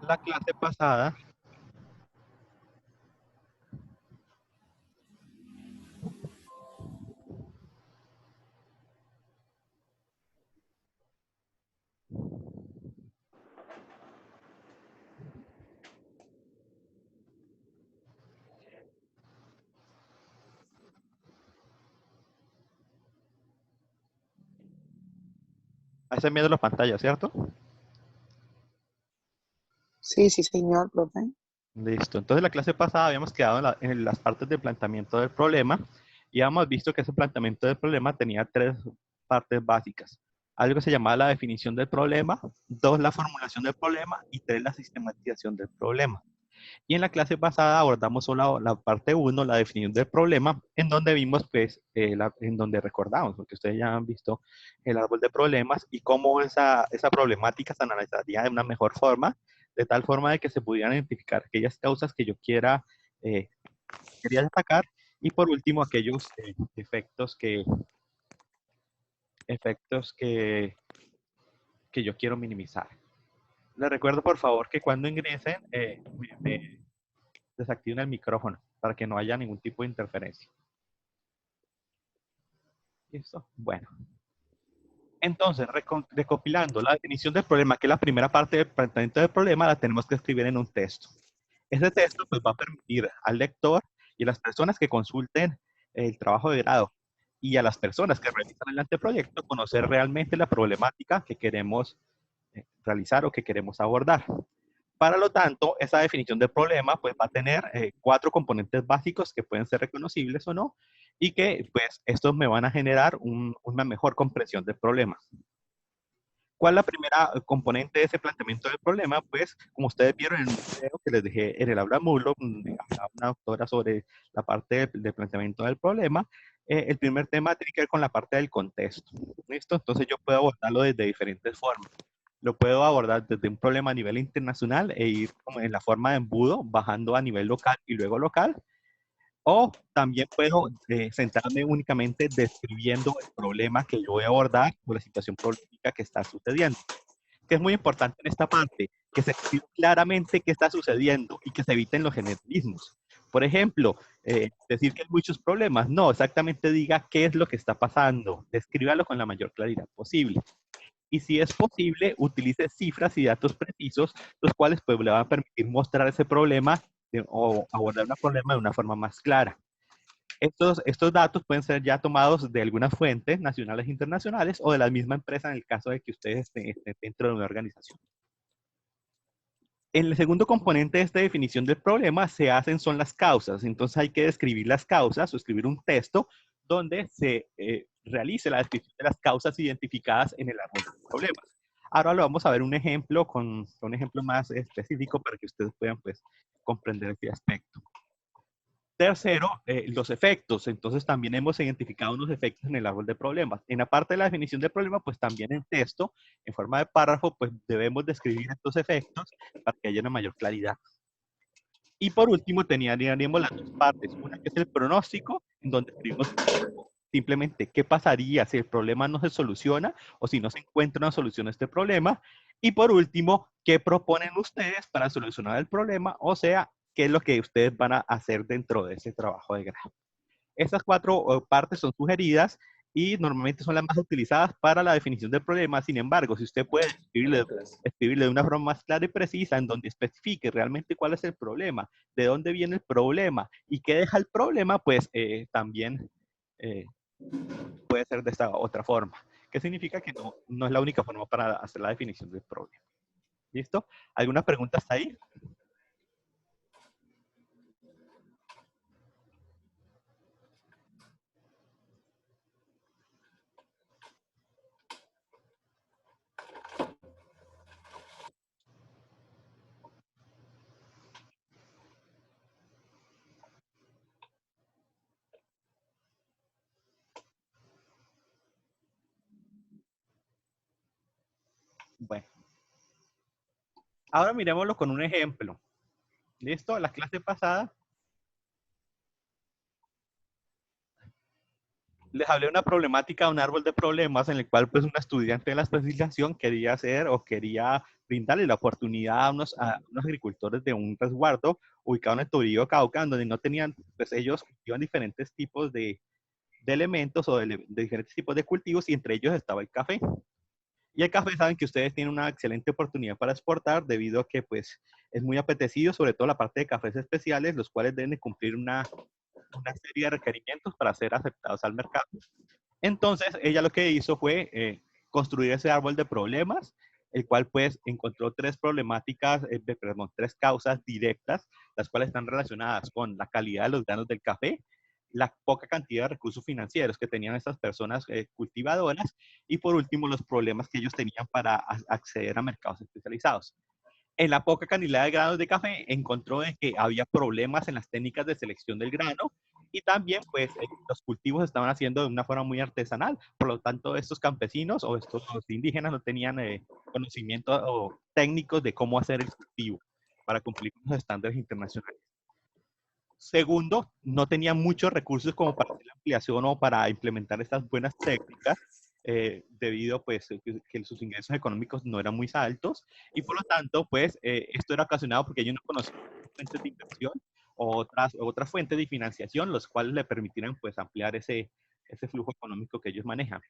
la clase pasada están viendo la pantalla, ¿cierto? Sí, sí, señor, profe. Listo. Entonces, la clase pasada habíamos quedado en las partes del planteamiento del problema y habíamos visto que ese planteamiento del problema tenía tres partes básicas. Algo que se llamaba la definición del problema, dos, la formulación del problema y tres, la sistematización del problema. Y en la clase pasada abordamos solo la parte uno, la definición del problema, en donde vimos, pues, en donde recordamos, porque ustedes ya han visto el árbol de problemas y cómo esa problemática se analizaría de una mejor forma, de tal forma de que se pudieran identificar aquellas causas que yo quería destacar y por último aquellos efectos que yo quiero minimizar. Les recuerdo por favor que cuando ingresen me desactiven el micrófono para que no haya ningún tipo de interferencia. ¿Listo? Bueno. Entonces, recopilando la definición del problema, que es la primera parte del planteamiento del problema, la tenemos que escribir en un texto. Ese texto pues, va a permitir al lector y a las personas que consulten el trabajo de grado y a las personas que realizan el anteproyecto conocer realmente la problemática que queremos realizar o que queremos abordar. Para lo tanto, esa definición del problema pues, va a tener cuatro componentes básicos que pueden ser reconocibles o no, y que pues estos me van a generar una mejor comprensión del problema. ¿Cuál es la primera componente de ese planteamiento del problema? Pues, como ustedes vieron en un video que les dejé en el aula Moodle, donde hablaba una doctora sobre la parte del planteamiento del problema, el primer tema tiene que ver con la parte del contexto. ¿Listo? Entonces yo puedo abordarlo desde diferentes formas. Lo puedo abordar desde un problema a nivel internacional e ir como en la forma de embudo, bajando a nivel local y luego local. O también puedo centrarme únicamente describiendo el problema que yo voy a abordar o la situación problemática que está sucediendo. Que es muy importante en esta parte, que se escriba claramente qué está sucediendo y que se eviten los generalismos. Por ejemplo, decir que hay muchos problemas, no, exactamente diga qué es lo que está pasando, descríbalo con la mayor claridad posible. Y si es posible, utilice cifras y datos precisos, los cuales pues, le van a permitir mostrar ese problema o abordar un problema de una forma más clara. Estos datos pueden ser ya tomados de algunas fuentes nacionales e internacionales o de la misma empresa en el caso de que ustedes estén dentro de una organización. En el segundo componente de esta definición del problema son las causas. Entonces hay que describir las causas o escribir un texto donde se realice la descripción de las causas identificadas en el árbol de problemas. Ahora lo vamos a ver un ejemplo con un ejemplo más específico para que ustedes puedan pues, comprender este aspecto. Tercero, los efectos. Entonces también hemos identificado unos efectos en el árbol de problemas. En la parte de la definición del problema, pues también en texto, en forma de párrafo, pues debemos describir estos efectos para que haya una mayor claridad. Y por último, teníamos las dos partes. Una que es el pronóstico, en donde escribimos simplemente qué pasaría si el problema no se soluciona o si no se encuentra una solución a este problema. Y por último, qué proponen ustedes para solucionar el problema, o sea, qué es lo que ustedes van a hacer dentro de ese trabajo de grado. Estas cuatro partes son sugeridas y normalmente son las más utilizadas para la definición del problema. Sin embargo, si usted puede escribirle de una forma más clara y precisa en donde especifique realmente cuál es el problema, de dónde viene el problema y qué deja el problema, pues también puede ser de esta otra forma. ¿Qué significa? Que no es la única forma para hacer la definición del problema. ¿Listo? ¿Alguna pregunta hasta ahí? Bueno, ahora miremoslo con un ejemplo. ¿Listo? La clase pasada les hablé de una problemática, un árbol de problemas en el cual pues una estudiante de la especialización quería hacer o quería brindarle la oportunidad a unos agricultores de un resguardo ubicado en el Torío Cauca, donde no tenían, pues ellos cultivan diferentes tipos de elementos o de diferentes tipos de cultivos y entre ellos estaba el café. Y el café saben que ustedes tienen una excelente oportunidad para exportar debido a que pues es muy apetecido, sobre todo la parte de cafés especiales, los cuales deben de cumplir una serie de requerimientos para ser aceptados al mercado. Entonces, ella lo que hizo fue construir ese árbol de problemas, el cual pues encontró tres problemáticas, perdón, tres causas directas, las cuales están relacionadas con la calidad de los granos del café, la poca cantidad de recursos financieros que tenían estas personas cultivadoras y por último los problemas que ellos tenían para acceder a mercados especializados. En la poca cantidad de granos de café encontró de que había problemas en las técnicas de selección del grano y también pues los cultivos se estaban haciendo de una forma muy artesanal, por lo tanto estos campesinos o estos indígenas no tenían conocimiento o técnicos de cómo hacer el cultivo para cumplir con los estándares internacionales. Segundo, no tenían muchos recursos como para hacer la ampliación o para implementar estas buenas técnicas, debido pues que sus ingresos económicos no eran muy altos y por lo tanto pues esto era ocasionado porque ellos no conocían fuentes de inversión o otras fuentes de financiación los cuales le permitieran pues ampliar ese flujo económico que ellos manejan.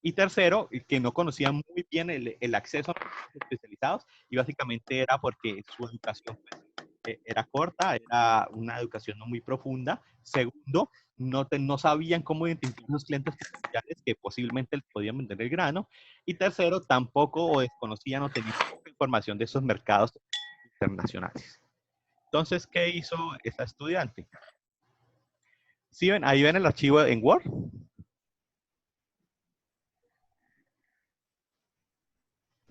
Y tercero, que no conocían muy bien el acceso a mercados especializados y básicamente era porque su educación pues, era corta, era una educación no muy profunda. Segundo, no sabían cómo identificar los clientes potenciales que posiblemente les podían vender el grano. Y tercero, tampoco o desconocían o tenían poca información de esos mercados internacionales. Entonces, ¿qué hizo esa estudiante? ¿Sí ven? Ahí ven el archivo en Word.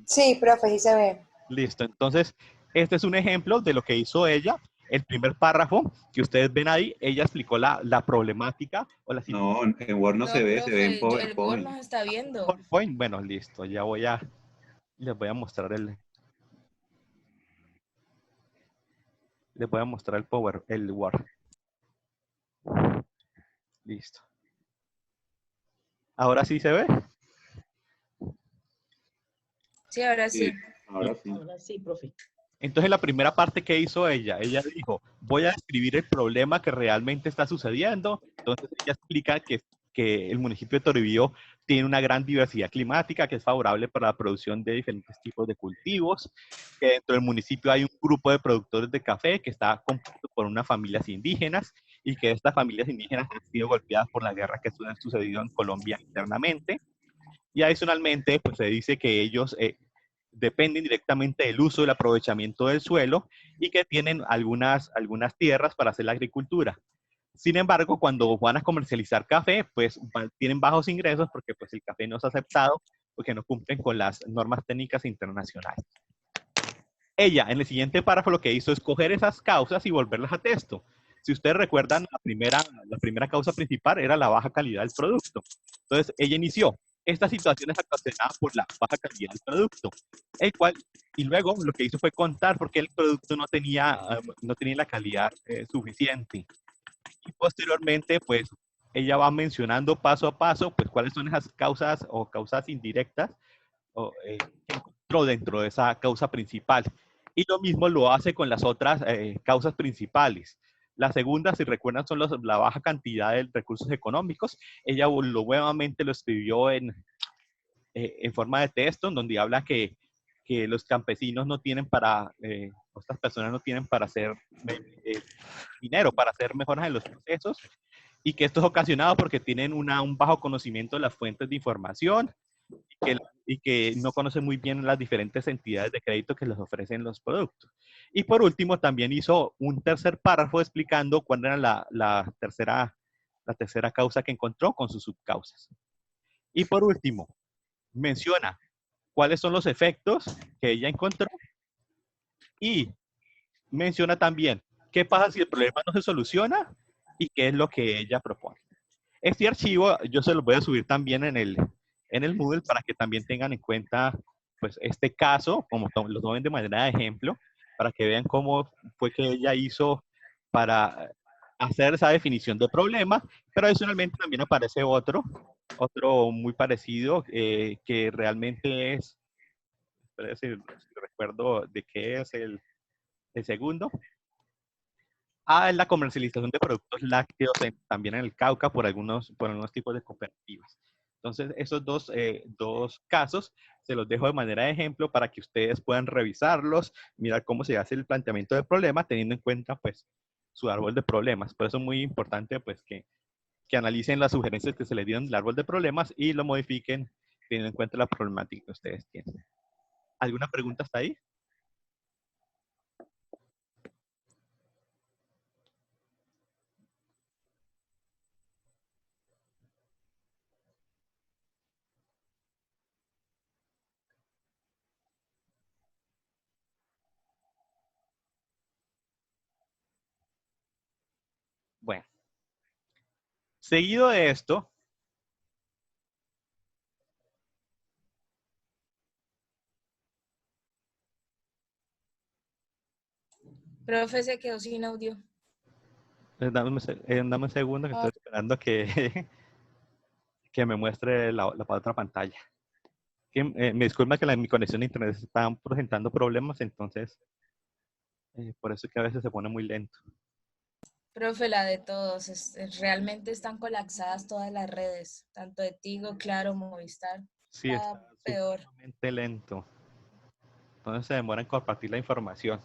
Sí, profe, sí se ve. Listo. Entonces, este es un ejemplo de lo que hizo ella. El primer párrafo que ustedes ven ahí, ella explicó la problemática o la situación. No, en Word no se No, ve, se ve en profe, el Word PowerPoint. nos está viendo. PowerPoint. Bueno, listo. Ya les voy a mostrar les voy a mostrar el Word. Listo. ¿Ahora sí se ve? Sí, ahora Sí, sí. ahora sí. Ahora sí, profe. Entonces la primera parte que hizo ella dijo, voy a describir el problema que realmente está sucediendo. Entonces ella explica que el municipio de Toribío tiene una gran diversidad climática que es favorable para la producción de diferentes tipos de cultivos, que dentro del municipio hay un grupo de productores de café que está compuesto por unas familias indígenas y que estas familias indígenas han sido golpeadas por la guerra que ha sucedido en Colombia internamente. Y adicionalmente, pues se dice que ellos dependen directamente del uso y el aprovechamiento del suelo y que tienen algunas tierras para hacer la agricultura. Sin embargo, cuando van a comercializar café, pues tienen bajos ingresos porque pues el café no es aceptado porque no cumplen con las normas técnicas internacionales. Ella, en el siguiente párrafo, lo que hizo es coger esas causas y volverlas a texto. Si ustedes recuerdan, la primera causa principal era la baja calidad del producto. Entonces, ella inició. Esta situación es ocasionada por la baja calidad del producto, el cual, y luego lo que hizo fue contar por qué el producto no tenía la calidad suficiente. Y posteriormente, pues, ella va mencionando paso a paso, pues, cuáles son esas causas o causas indirectas que encontró dentro de esa causa principal. Y lo mismo lo hace con las otras causas principales. La segunda, si recuerdan, son la baja cantidad de recursos económicos. Ella nuevamente lo escribió en forma de texto, en donde habla que los campesinos no tienen estas personas no tienen para hacer dinero, para hacer mejoras en los procesos, y que esto es ocasionado porque tienen un bajo conocimiento de las fuentes de información, y que no conocen muy bien las diferentes entidades de crédito que les ofrecen los productos. Y por último, también hizo un tercer párrafo explicando cuál era la tercera causa que encontró con sus subcausas. Y por último, menciona cuáles son los efectos que ella encontró y menciona también qué pasa si el problema no se soluciona y qué es lo que ella propone. Este archivo yo se lo voy a subir también en el Moodle para que también tengan en cuenta pues este caso, como lo tomen de manera de ejemplo, para que vean cómo fue que ella hizo para hacer esa definición de problema, pero adicionalmente también aparece otro muy parecido, que realmente es, espera si recuerdo de qué es el segundo. Es la comercialización de productos lácteos también en el Cauca por algunos tipos de cooperativas. Entonces, esos dos casos se los dejo de manera de ejemplo para que ustedes puedan revisarlos, mirar cómo se hace el planteamiento del problema, teniendo en cuenta, pues, su árbol de problemas. Por eso es muy importante, pues, que analicen las sugerencias que se les dieron del árbol de problemas y lo modifiquen teniendo en cuenta la problemática que ustedes tienen. ¿Alguna pregunta hasta ahí? Bueno, seguido de esto, Profe, se quedó sin audio. dame un segundo que estoy esperando que, que me muestre la otra pantalla. Me disculpa que mi conexión a internet está presentando problemas, entonces por eso es que a veces se pone muy lento. Profe, la de todos. Realmente están colapsadas todas las redes, tanto de Tigo, Claro, Movistar. Sí, está peor. supremamente lento. Entonces se demora en compartir la información.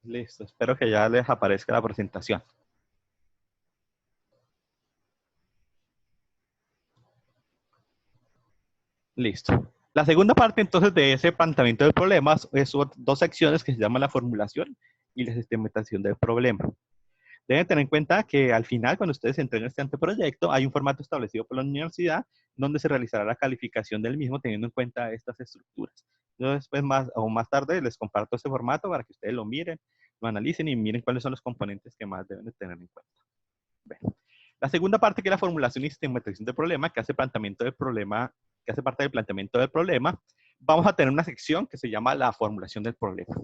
Listo, espero que ya les aparezca la presentación. Listo. La segunda parte entonces de ese planteamiento de problemas son dos secciones que se llaman la formulación y la sistematización del problema. Deben tener en cuenta que al final, cuando ustedes entreguen este anteproyecto, hay un formato establecido por la universidad donde se realizará la calificación del mismo teniendo en cuenta estas estructuras. Yo después más tarde les comparto este formato para que ustedes lo miren, lo analicen y miren cuáles son los componentes que más deben de tener en cuenta. Bueno, la segunda parte, que es la formulación y sistematización del problema, que hace planteamiento del problema, que hace parte del planteamiento del problema, vamos a tener una sección que se llama la formulación del problema.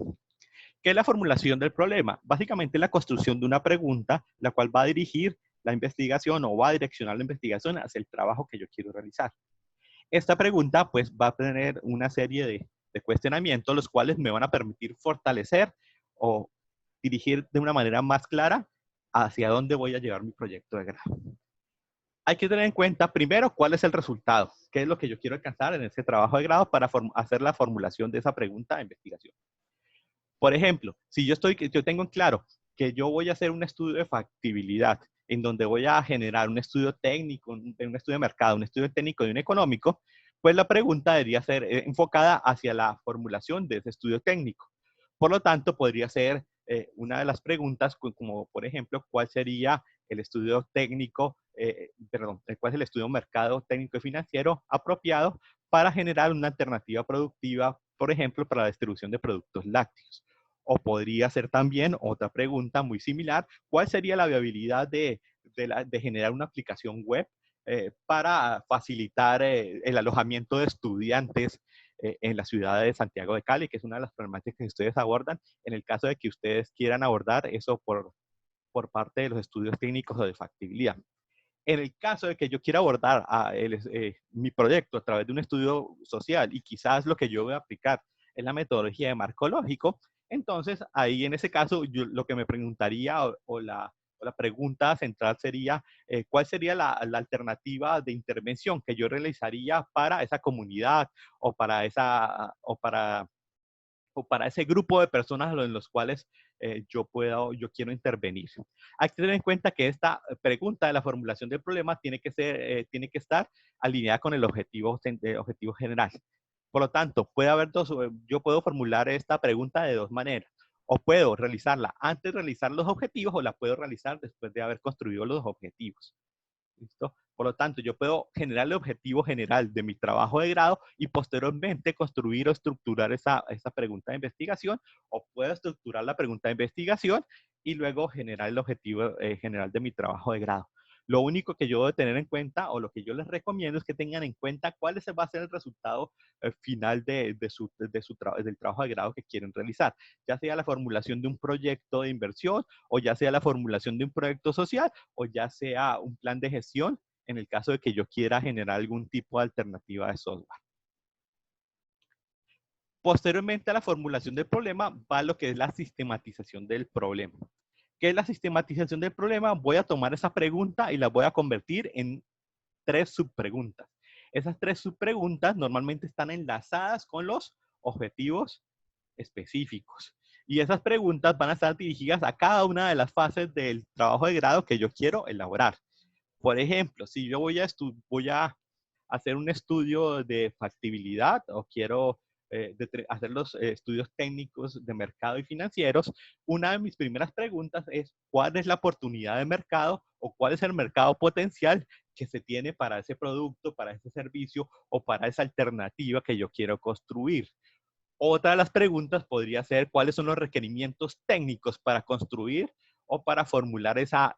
¿Qué es la formulación del problema? Básicamente la construcción de una pregunta, la cual va a dirigir la investigación o va a direccionar la investigación hacia el trabajo que yo quiero realizar. Esta pregunta pues va a tener una serie de cuestionamientos, los cuales me van a permitir fortalecer o dirigir de una manera más clara hacia dónde voy a llevar mi proyecto de grado. Hay que tener en cuenta primero cuál es el resultado, qué es lo que yo quiero alcanzar en ese trabajo de grado para hacer la formulación de esa pregunta de investigación. Por ejemplo, si yo tengo en claro que yo voy a hacer un estudio de factibilidad, en donde voy a generar un estudio técnico, un estudio de mercado, un estudio técnico y un económico, pues la pregunta debería ser enfocada hacia la formulación de ese estudio técnico. Por lo tanto, podría ser una de las preguntas, como por ejemplo, ¿cuál sería el estudio técnico, cuál es el estudio de mercado técnico y financiero apropiado para generar una alternativa productiva, por ejemplo, para la distribución de productos lácteos? O podría ser también otra pregunta muy similar, ¿cuál sería la viabilidad de generar una aplicación web para facilitar el alojamiento de estudiantes en la ciudad de Santiago de Cali, que es una de las problemáticas que ustedes abordan, en el caso de que ustedes quieran abordar eso por parte de los estudios técnicos o de factibilidad? En el caso de que yo quiera abordar mi proyecto a través de un estudio social y quizás lo que yo voy a aplicar es la metodología de marco lógico, entonces ahí en ese caso yo lo que me preguntaría o la pregunta central sería ¿cuál sería la alternativa de intervención que yo realizaría para esa comunidad o para ese grupo de personas en los cuales yo quiero intervenir? Hay que tener en cuenta que esta pregunta de la formulación del problema tiene que estar alineada con el objetivo general. Por lo tanto, yo puedo formular esta pregunta de dos maneras. O puedo realizarla antes de realizar los objetivos o la puedo realizar después de haber construido los objetivos. ¿Listo? Por lo tanto, yo puedo generar el objetivo general de mi trabajo de grado y posteriormente construir o estructurar esa pregunta de investigación, o puedo estructurar la pregunta de investigación y luego generar el objetivo general de mi trabajo de grado. Lo único que yo debo tener en cuenta, o lo que yo les recomiendo, es que tengan en cuenta cuál va a ser el resultado final del trabajo de grado que quieren realizar, ya sea la formulación de un proyecto de inversión, o ya sea la formulación de un proyecto social, o ya sea un plan de gestión, en el caso de que yo quiera generar algún tipo de alternativa de software. Posteriormente a la formulación del problema va lo que es la sistematización del problema. ¿Qué es la sistematización del problema? Voy a tomar esa pregunta y la voy a convertir en 3 subpreguntas. Esas 3 subpreguntas normalmente están enlazadas con los objetivos específicos. Y esas preguntas van a estar dirigidas a cada una de las fases del trabajo de grado que yo quiero elaborar. Por ejemplo, si yo voy a hacer un estudio de factibilidad, o quiero hacer los estudios técnicos de mercado y financieros, una de mis primeras preguntas es: ¿cuál es la oportunidad de mercado, o cuál es el mercado potencial que se tiene para ese producto, para ese servicio, o para esa alternativa que yo quiero construir? Otra de las preguntas podría ser: ¿cuáles son los requerimientos técnicos para construir o para formular esa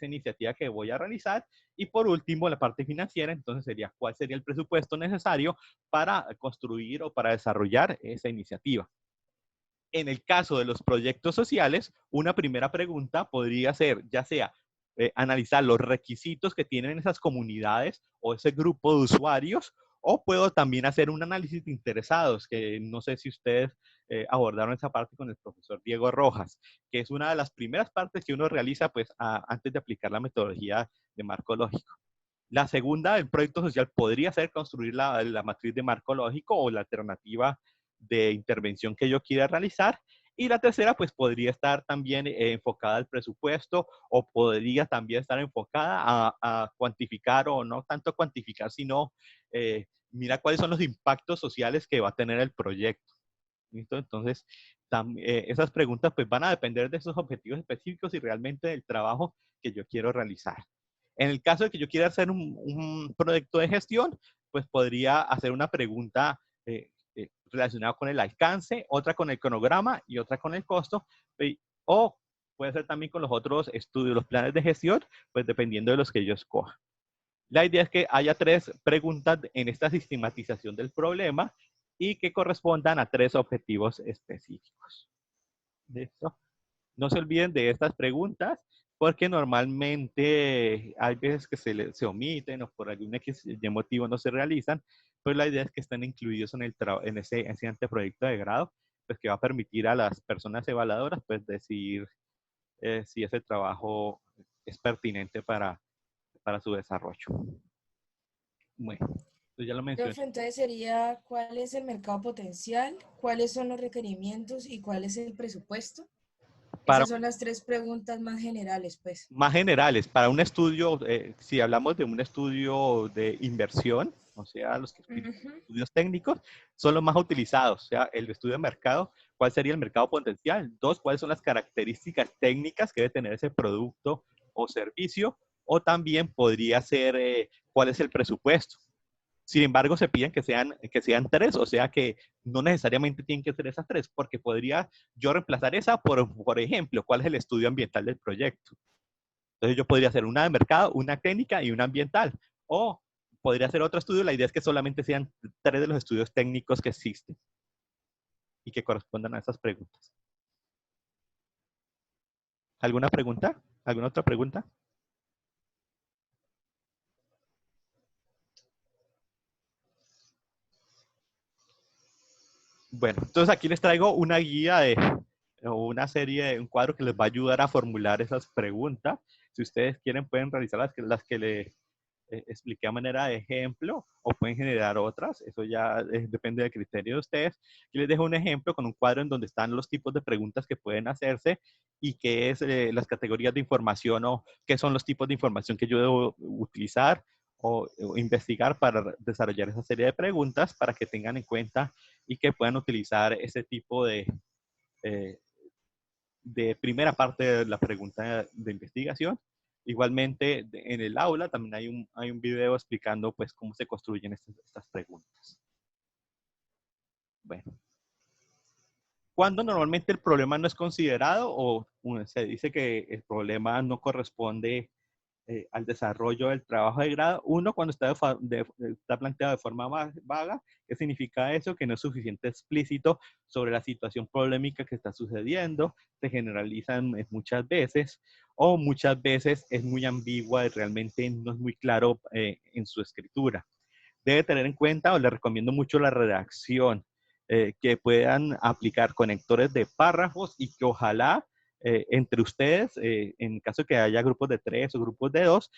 iniciativa que voy a realizar? Y por último, la parte financiera, entonces sería: ¿cuál sería el presupuesto necesario para construir o para desarrollar esa iniciativa? En el caso de los proyectos sociales, una primera pregunta podría ser, ya sea analizar los requisitos que tienen esas comunidades o ese grupo de usuarios, o puedo también hacer un análisis de interesados, que no sé si ustedes abordaron esa parte con el profesor Diego Rojas, que es una de las primeras partes que uno realiza pues antes de aplicar la metodología de marco lógico. La segunda del proyecto social podría ser construir la matriz de marco lógico o la alternativa de intervención que yo quiera realizar. Y la tercera, pues podría estar también enfocada al presupuesto, o podría también estar enfocada a cuantificar, o no tanto cuantificar, sino mira cuáles son los impactos sociales que va a tener el proyecto. ¿Listo? Entonces, esas preguntas pues van a depender de esos objetivos específicos y realmente del trabajo que yo quiero realizar. En el caso de que yo quiera hacer un proyecto de gestión, pues podría hacer una pregunta relacionada con el alcance, otra con el cronograma y otra con el costo, o puede ser también con los otros estudios, los planes de gestión, pues dependiendo de los que yo escoja. La idea es que haya 3 preguntas en esta sistematización del problema y que correspondan a 3 objetivos específicos. ¿Listo? No se olviden de estas preguntas, porque normalmente hay veces que se omiten, o por algún X motivo no se realizan, pero la idea es que estén incluidos en ese anteproyecto de grado, pues que va a permitir a las personas evaluadoras pues decidir si ese trabajo es pertinente para su desarrollo. Bueno, entonces ya lo mencioné. Profe, entonces sería: ¿cuál es el mercado potencial? ¿Cuáles son los requerimientos? ¿Y cuál es el presupuesto? Para Esas son las 3 preguntas más generales, pues. más generales, para un estudio, si hablamos de un estudio de inversión, o sea, los Ujú. estudios técnicos son los más utilizados, o sea, el estudio de mercado: ¿cuál sería el mercado potencial? 2, ¿cuáles son las características técnicas que debe tener ese producto o servicio? O también podría ser, ¿cuál es el presupuesto? Sin embargo, se piden que sean 3, o sea que no necesariamente tienen que ser esas 3, porque podría yo reemplazar esa por ejemplo, ¿cuál es el estudio ambiental del proyecto? Entonces yo podría hacer una de mercado, una técnica y una ambiental. O podría hacer otro estudio. La idea es que solamente sean 3 de los estudios técnicos que existen y que correspondan a esas preguntas. ¿Alguna pregunta? ¿Alguna otra pregunta? Bueno, entonces aquí les traigo una guía o una serie, un cuadro que les va a ayudar a formular esas preguntas. Si ustedes quieren, pueden realizar las que le expliqué a manera de ejemplo, o pueden generar otras. Eso ya depende del criterio de ustedes. Aquí les dejo un ejemplo con un cuadro en donde están los tipos de preguntas que pueden hacerse y qué es las categorías de información, o qué son los tipos de información que yo debo utilizar o investigar para desarrollar esa serie de preguntas, para que tengan en cuenta y que puedan utilizar ese tipo eh, de primera parte de la pregunta de investigación. Igualmente, en el aula también hay un video explicando pues cómo se construyen estas preguntas. Bueno, ¿cuándo normalmente el problema no es considerado, o se dice que el problema no corresponde al desarrollo del trabajo de grado. Uno, cuando está planteado de forma vaga. ¿Qué significa eso? Que no es suficiente explícito sobre la situación problemática que está sucediendo, se generalizan muchas veces, o muchas veces es muy ambigua y realmente no es muy claro en su escritura. Debe tener en cuenta, o le recomiendo mucho la redacción, que puedan aplicar conectores de párrafos y que ojalá entre ustedes, en caso de que haya grupos de 3 o grupos de 2,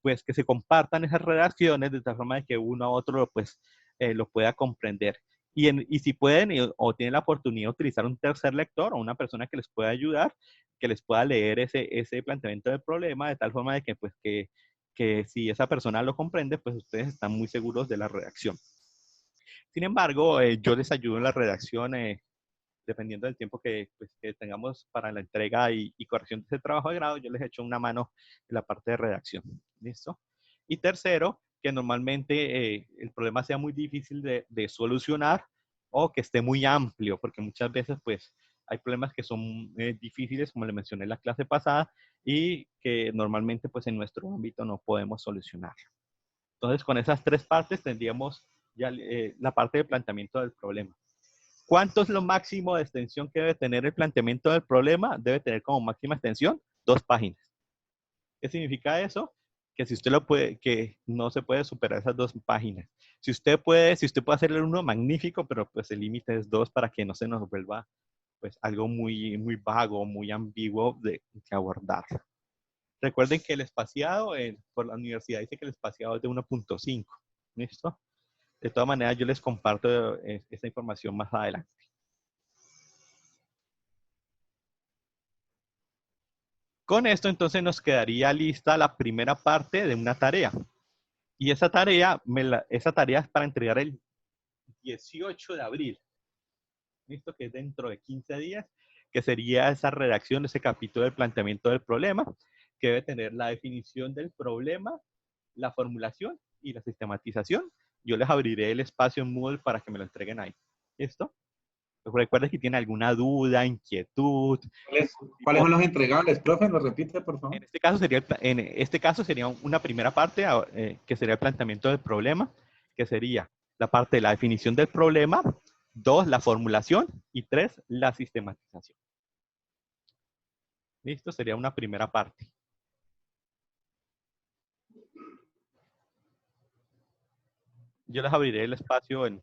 pues que se compartan esas redacciones de tal forma de que uno a otro pues, lo pueda comprender. Y si pueden o tienen la oportunidad de utilizar un tercer lector o una persona que les pueda ayudar, que les pueda leer ese planteamiento del problema de tal forma de que, pues, que si esa persona lo comprende, pues ustedes están muy seguros de la redacción. Sin embargo, yo les ayudo en la redacción dependiendo del tiempo pues, que tengamos para la entrega y corrección de ese trabajo de grado, yo les echo una mano en la parte de redacción. ¿Listo? Y tercero, que normalmente el problema sea muy difícil de solucionar o que esté muy amplio, porque muchas veces pues hay problemas que son difíciles, como le mencioné en la clase pasada, y que normalmente pues en nuestro ámbito no podemos solucionar. Entonces, con esas tres partes tendríamos ya la parte de planteamiento del problema. ¿Cuánto es lo máximo de extensión que debe tener el planteamiento del problema? Debe tener como máxima extensión 2 páginas. ¿Qué significa eso? Que si usted lo puede, que no se puede superar esas 2 páginas. Si usted puede hacerle uno magnífico, pero pues el límite es 2 para que no se nos vuelva pues algo muy, muy vago, muy ambiguo de abordar. Recuerden que el espaciado por la universidad dice que el espaciado es de 1.5. ¿Listo? De todas maneras, yo les comparto esta información más adelante. Con esto, entonces, nos quedaría lista la primera parte de una tarea. Y esa tarea es para entregar el 18 de abril. ¿Listo? Que es dentro de 15 días, que sería esa redacción, ese capítulo del planteamiento del problema, que debe tener la definición del problema, la formulación y la sistematización. Yo les abriré el espacio en Moodle para que me lo entreguen ahí. ¿Listo? Recuerden si tienen alguna duda, inquietud. ¿Cuáles son los entregables, profe? ¿Lo repite, por favor? En este caso sería una primera parte que sería el planteamiento del problema, que sería la parte de la definición del problema, 2, la formulación y 3, la sistematización. ¿Listo? Sería una primera parte. Yo les abriré el espacio en...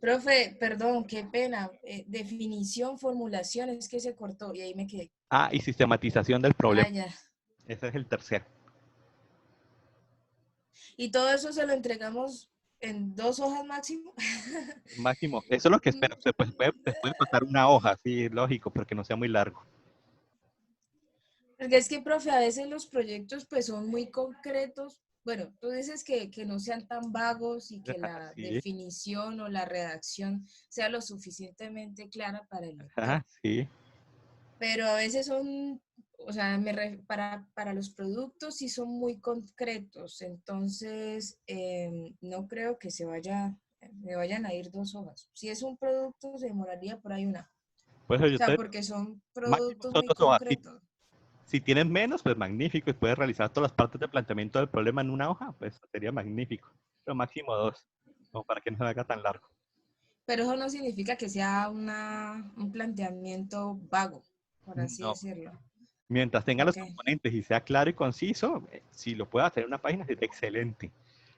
Profe, perdón, qué pena. Definición, formulación, es que se cortó y ahí me quedé. Ah, y sistematización del problema. Ah, ya. Ese es el tercero. Y todo eso se lo entregamos en 2 hojas máximo. Máximo. Eso es lo que espero. Se puede pasar una hoja, sí, lógico, porque no sea muy largo. Porque es que, profe, a veces los proyectos pues son muy concretos. Bueno, tú dices que no sean tan vagos y que la Sí, definición o la redacción sea lo suficientemente clara para el lector. ajá, sí. Pero a veces son, o sea, para los productos sí son muy concretos. Entonces, no creo que me vayan a ir 2 hojas. Si es un producto, se demoraría por ahí una. Pues O sea, usted, porque son máximo productos son muy 2 hojas. concretos. Si tienen menos, pues magnífico, y puedes realizar todas las partes de planteamiento del problema en una hoja, pues sería magnífico. Pero máximo 2, como para que no se haga tan largo. Pero eso no significa que sea un planteamiento vago, por así No. decirlo. Mientras tenga los Ok, componentes y sea claro y conciso, si lo puede hacer en una página, sería excelente.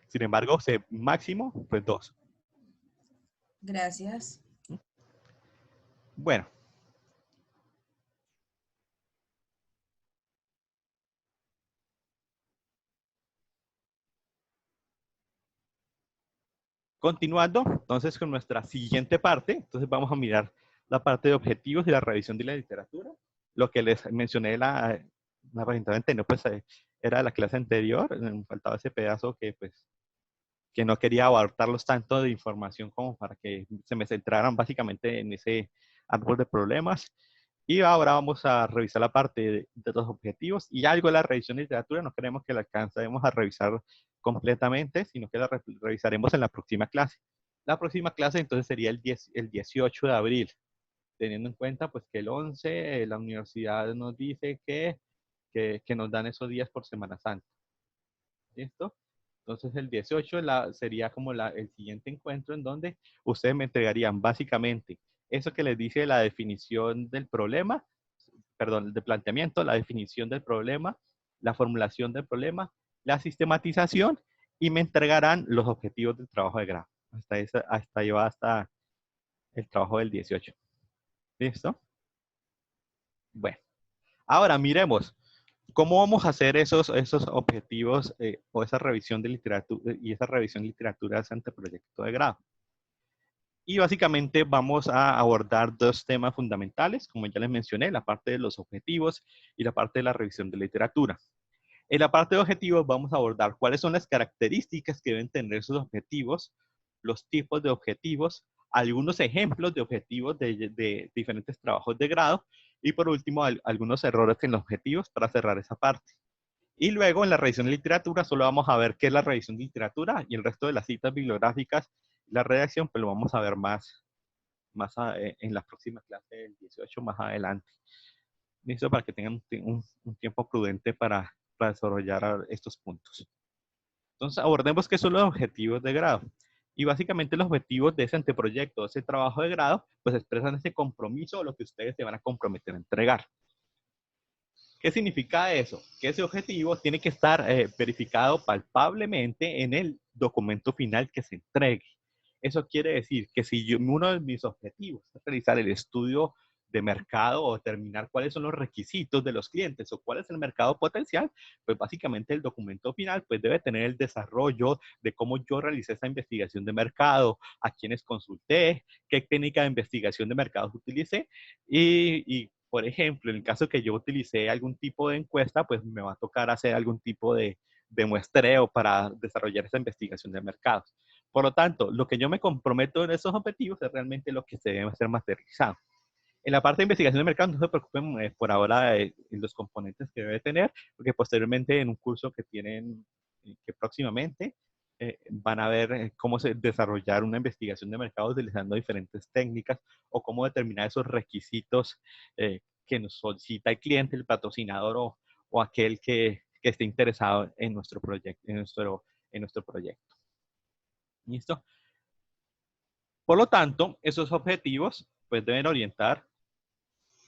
Sin embargo, máximo, pues 2. gracias. Bueno. Continuando, entonces, con nuestra siguiente parte, entonces vamos a mirar la parte de objetivos y la revisión de la literatura. Lo que les mencioné la presentación anterior, pues era la clase anterior, me faltaba ese pedazo pues, que no quería abarcarlos tanto de información como para que se me centraran básicamente en ese árbol de problemas. Y ahora vamos a revisar la parte de los objetivos y algo de la revisión de literatura. No queremos que la alcancemos a revisar completamente, sino que la revisaremos en la próxima clase. La próxima clase entonces sería el 18 de abril, teniendo en cuenta pues que el 11 la universidad nos dice que que nos dan esos días por Semana Santa. ¿Listo? Entonces el 18 sería como el siguiente encuentro en donde ustedes me entregarían básicamente eso que les dice la definición del problema, perdón, el de planteamiento, la definición del problema, la formulación del problema, la sistematización y me entregarán los objetivos del trabajo de grado. Hasta ahí va hasta el trabajo del 18. ¿Listo? Bueno, ahora miremos. ¿Cómo vamos a hacer esos objetivos o esa revisión de literatura y esa revisión de literatura ante proyecto de grado? Y básicamente vamos a abordar dos temas fundamentales, como ya les mencioné, la parte de los objetivos y la parte de la revisión de literatura. En la parte de objetivos vamos a abordar cuáles son las características que deben tener esos objetivos, los tipos de objetivos, algunos ejemplos de objetivos de diferentes trabajos de grado y por último algunos errores en los objetivos para cerrar esa parte. Y luego en la revisión de literatura solo vamos a ver qué es la revisión de literatura y el resto de las citas bibliográficas, la redacción, pues lo vamos a ver más en la próxima clase del 18 más adelante. Listo, para que tengan un tiempo prudente para desarrollar estos puntos. Entonces abordemos qué son los objetivos de grado. Y básicamente los objetivos de ese anteproyecto, de ese trabajo de grado, pues expresan ese compromiso o lo que ustedes se van a comprometer a entregar. ¿Qué significa eso? Que ese objetivo tiene que estar verificado palpablemente en el documento final que se entregue. Eso quiere decir que si uno de mis objetivos es realizar el estudio de mercado o determinar cuáles son los requisitos de los clientes o cuál es el mercado potencial, pues básicamente el documento final pues debe tener el desarrollo de cómo yo realicé esa investigación de mercado, a quiénes consulté, qué técnica de investigación de mercados utilicé y por ejemplo, en el caso que yo utilicé algún tipo de encuesta, pues me va a tocar hacer algún tipo de muestreo para desarrollar esa investigación de mercados. Por lo tanto, lo que yo me comprometo en esos objetivos es realmente lo que se debe hacer materializado. En la parte de investigación de mercado, no se preocupen por ahora de los componentes que debe tener, porque posteriormente en un curso que tienen, que próximamente van a ver cómo desarrollar una investigación de mercado utilizando diferentes técnicas o cómo determinar esos requisitos que nos solicita el cliente, el patrocinador o aquel que esté interesado en nuestro proyecto, en nuestro proyecto. ¿Listo? Por lo tanto, esos objetivos pues deben orientar,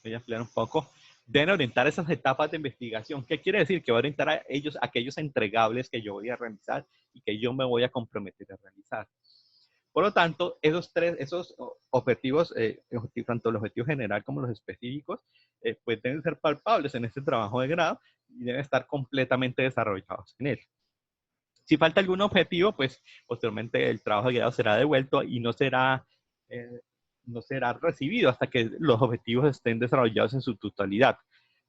voy a ampliar un poco, deben orientar esas etapas de investigación. ¿Qué quiere decir? Que va a orientar a aquellos entregables que yo voy a realizar y que yo me voy a comprometer a realizar. Por lo tanto, esos objetivos, tanto el objetivo general como los específicos, pues deben ser palpables en este trabajo de grado y deben estar completamente desarrollados en él. Si falta algún objetivo, pues posteriormente el trabajo de grado será devuelto y no será recibido hasta que los objetivos estén desarrollados en su totalidad.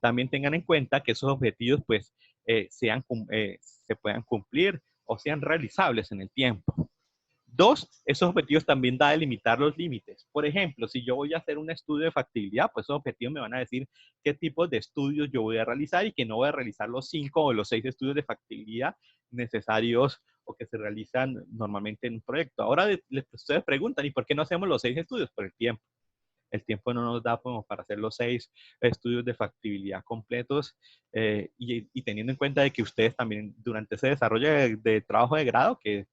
También tengan en cuenta que esos objetivos pues se puedan cumplir o sean realizables en el tiempo. Dos, esos objetivos también da de limitar los límites. Por ejemplo, si yo voy a hacer un estudio de factibilidad, pues esos objetivos me van a decir qué tipos de estudios yo voy a realizar y que no voy a realizar los 5 o los 6 estudios de factibilidad necesarios o que se realizan normalmente en un proyecto. Ahora ustedes preguntan, ¿y por qué no hacemos los 6 estudios? Por el tiempo. El tiempo no nos da como para hacer los 6 estudios de factibilidad completos y teniendo en cuenta de que ustedes también durante ese desarrollo de trabajo de grado, que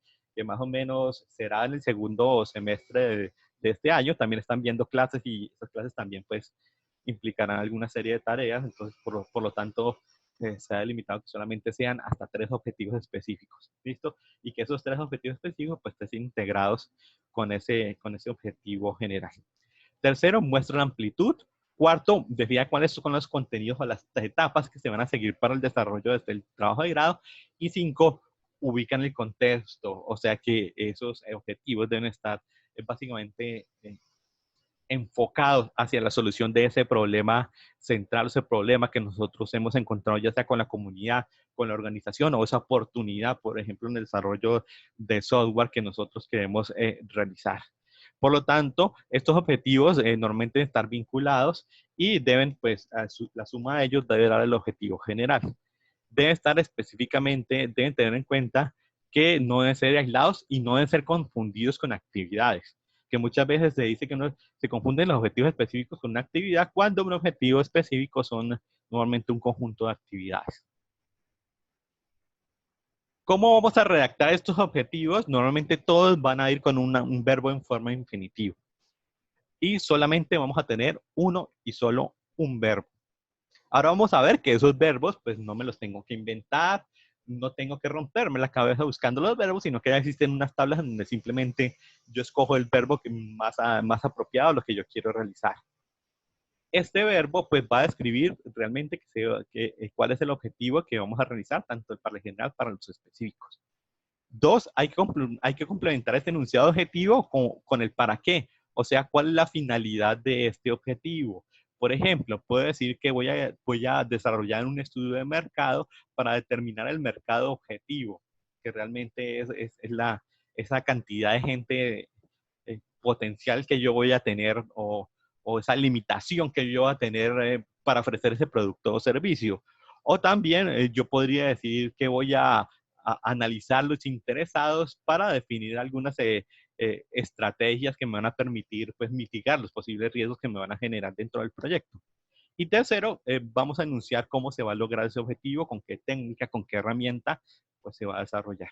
más o menos será en el segundo semestre de este año, también están viendo clases y esas clases también pues implicarán alguna serie de tareas, entonces por lo tanto se ha delimitado que solamente sean hasta 3 objetivos específicos, ¿listo? Y que esos 3 objetivos específicos pues estén integrados con ese objetivo general. Tercero, muestra la amplitud. Cuarto, defina cuáles son los contenidos o las etapas que se van a seguir para el desarrollo del trabajo de grado. Y 5, ubican el contexto, o sea que esos objetivos deben estar básicamente enfocados hacia la solución de ese problema central, ese problema que nosotros hemos encontrado ya sea con la comunidad, con la organización o esa oportunidad, por ejemplo, en el desarrollo de software que nosotros queremos realizar. Por lo tanto, estos objetivos normalmente deben estar vinculados y deben, pues, la suma de ellos debe dar el objetivo general. Deben estar específicamente, deben tener en cuenta que no deben ser aislados y no deben ser confundidos con actividades. Que muchas veces se dice que se confunden los objetivos específicos con una actividad cuando un objetivo específico son normalmente un conjunto de actividades. ¿Cómo vamos a redactar estos objetivos? Normalmente todos van a ir con un verbo en forma infinitiva. Y solamente vamos a tener uno y solo un verbo. Ahora vamos a ver que esos verbos, pues no me los tengo que inventar, no tengo que romperme la cabeza buscando los verbos, sino que ya existen unas tablas donde simplemente yo escojo el verbo que más apropiado a lo que yo quiero realizar. Este verbo pues va a describir realmente cuál es el objetivo que vamos a realizar, tanto para el general para los específicos. Dos, hay que complementar este enunciado objetivo con el para qué, o sea, cuál es la finalidad de este objetivo. Por ejemplo, puedo decir que voy a desarrollar un estudio de mercado para determinar el mercado objetivo, que realmente es esa cantidad de gente potencial que yo voy a tener o esa limitación que yo voy a tener para ofrecer ese producto o servicio. O también yo podría decir que voy a analizar los interesados para definir algunas estrategias que me van a permitir pues, mitigar los posibles riesgos que me van a generar dentro del proyecto. Y tercero, vamos a enunciar cómo se va a lograr ese objetivo, con qué técnica, con qué herramienta pues, se va a desarrollar.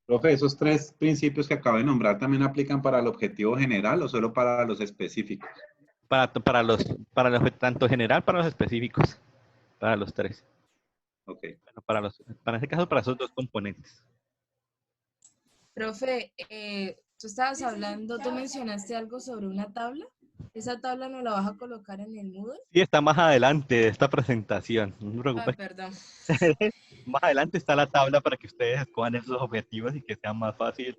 Profe, ¿esos tres principios que acabo de nombrar también aplican para el objetivo general o solo para los específicos? Para los tanto general para los específicos, para los tres. Ok. Bueno, para este caso, para esos dos componentes. Profe, tú estabas hablando, tú mencionaste algo sobre una tabla. ¿Esa tabla no la vas a colocar en el Moodle? Sí, está más adelante de esta presentación. No se Ah, preocupe. perdón. Más adelante está la tabla para que ustedes escojan esos objetivos y que sea más fácil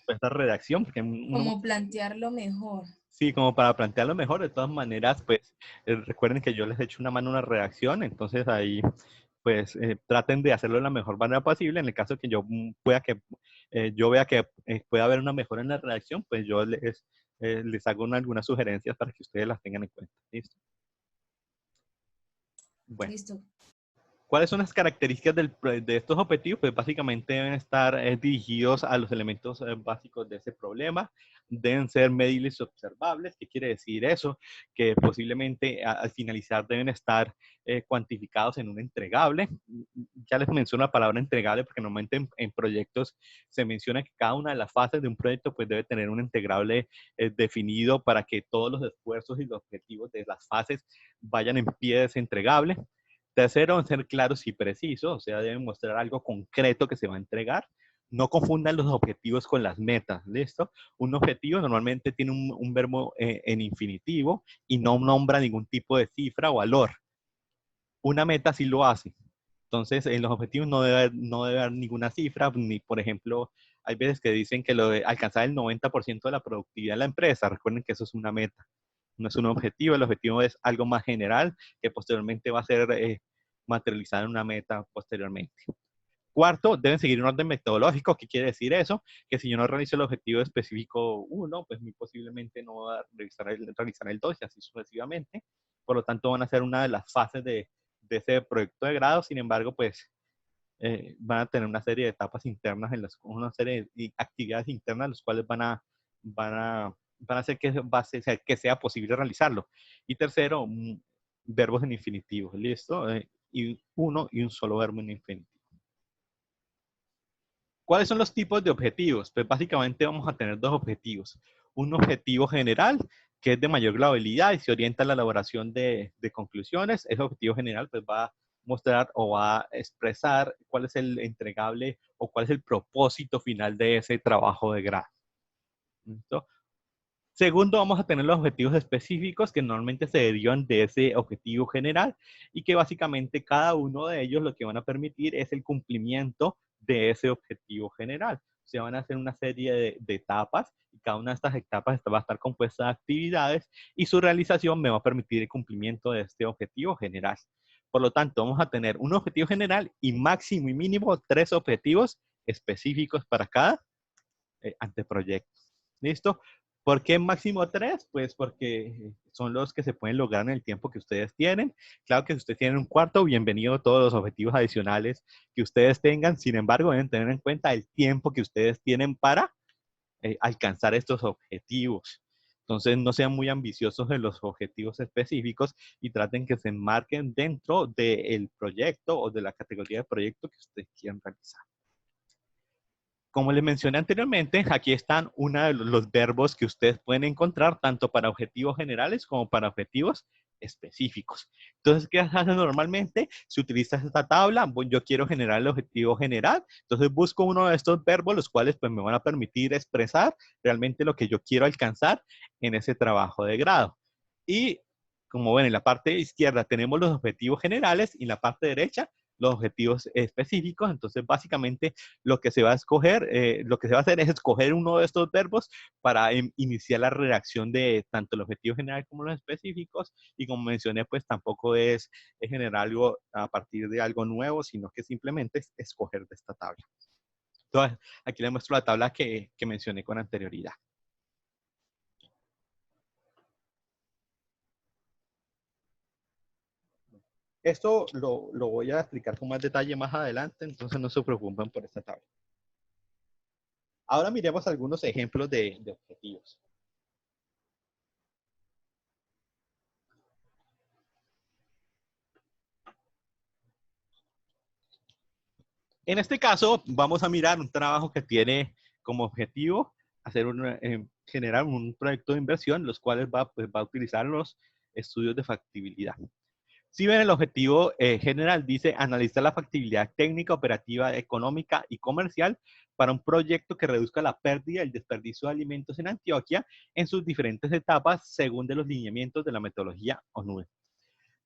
pues, esta redacción. Porque Como plantearlo mejor. sí, como para plantearlo mejor. De todas maneras, pues recuerden que yo les he hecho una mano a una redacción, entonces ahí pues traten de hacerlo de la mejor manera posible. En el caso que yo yo vea que puede haber una mejora en la redacción, pues yo les hago algunas sugerencias para que ustedes las tengan en cuenta. ¿Listo? Bueno. Listo. ¿Cuáles son las características de estos objetivos? Pues básicamente deben estar dirigidos a los elementos básicos de ese problema. Deben ser medibles y observables. ¿Qué quiere decir eso? Que posiblemente al finalizar deben estar cuantificados en un entregable. Ya les menciono la palabra entregable porque normalmente en proyectos se menciona que cada una de las fases de un proyecto pues debe tener un entregable definido para que todos los esfuerzos y los objetivos de las fases vayan en pie de ese entregable. Tercero, ser claros y precisos, o sea, deben mostrar algo concreto que se va a entregar. No confundan los objetivos con las metas, ¿listo? Un objetivo normalmente tiene un verbo en infinitivo y no nombra ningún tipo de cifra o valor. Una meta sí lo hace. Entonces, en los objetivos no debe haber ninguna cifra, ni por ejemplo, hay veces que dicen que lo de alcanzar el 90% de la productividad de la empresa. Recuerden que eso es una meta, no es un objetivo. El objetivo es algo más general que posteriormente va a ser materializado en una meta posteriormente. Cuarto, deben seguir un orden metodológico. ¿Qué quiere decir eso? Que si yo no realizo el objetivo específico 1, pues muy posiblemente no va a realizar el 2 y así sucesivamente. Por lo tanto, van a ser una de las fases de ese proyecto de grado. Sin embargo, pues van a tener una serie de etapas internas, una serie de actividades internas, las cuales van a hacer que sea posible realizarlo. Y tercero, verbos en infinitivo, ¿listo? Y un solo verbo en infinitivo. ¿Cuáles son los tipos de objetivos? Pues básicamente vamos a tener dos objetivos. Un objetivo general, que es de mayor globalidad y se orienta a la elaboración de conclusiones. Ese objetivo general pues va a mostrar o va a expresar cuál es el entregable o cuál es el propósito final de ese trabajo de grado. ¿Listo? Segundo, vamos a tener los objetivos específicos que normalmente se derivan de ese objetivo general y que básicamente cada uno de ellos lo que van a permitir es el cumplimiento de ese objetivo general. Se van a hacer una serie de etapas y cada una de estas etapas va a estar compuesta de actividades y su realización me va a permitir el cumplimiento de este objetivo general. Por lo tanto, vamos a tener un objetivo general y máximo y mínimo 3 objetivos específicos para cada anteproyecto. ¿Listo? ¿Por qué máximo 3? Pues porque son los que se pueden lograr en el tiempo que ustedes tienen. Claro que si ustedes tienen un cuarto, bienvenido a todos los objetivos adicionales que ustedes tengan. Sin embargo, deben tener en cuenta el tiempo que ustedes tienen para alcanzar estos objetivos. Entonces, no sean muy ambiciosos en los objetivos específicos y traten que se enmarquen dentro del proyecto o de la categoría de proyecto que ustedes quieran realizar. Como les mencioné anteriormente, aquí están uno de los verbos que ustedes pueden encontrar tanto para objetivos generales como para objetivos específicos. Entonces, ¿qué se hace normalmente? Se utiliza esta tabla. Yo quiero generar el objetivo general. Entonces, busco uno de estos verbos, los cuales pues, me van a permitir expresar realmente lo que yo quiero alcanzar en ese trabajo de grado. Y como ven, en la parte izquierda tenemos los objetivos generales y en la parte derecha los objetivos específicos. Entonces, básicamente, lo que se va a escoger, lo que se va a hacer es escoger uno de estos verbos para iniciar la redacción de tanto el objetivo general como los específicos. Y como mencioné, pues tampoco es generar algo a partir de algo nuevo, sino que simplemente es escoger de esta tabla. Entonces, aquí les muestro la tabla que mencioné con anterioridad. Esto lo voy a explicar con más detalle más adelante, entonces no se preocupen por esta tabla. Ahora miremos algunos ejemplos de objetivos. En este caso, vamos a mirar un trabajo que tiene como objetivo hacer generar un proyecto de inversión, los cuales va a utilizar los estudios de factibilidad. Si ven el objetivo general, dice analizar la factibilidad técnica, operativa, económica y comercial para un proyecto que reduzca la pérdida y el desperdicio de alimentos en Antioquia en sus diferentes etapas según de los lineamientos de la metodología ONUE.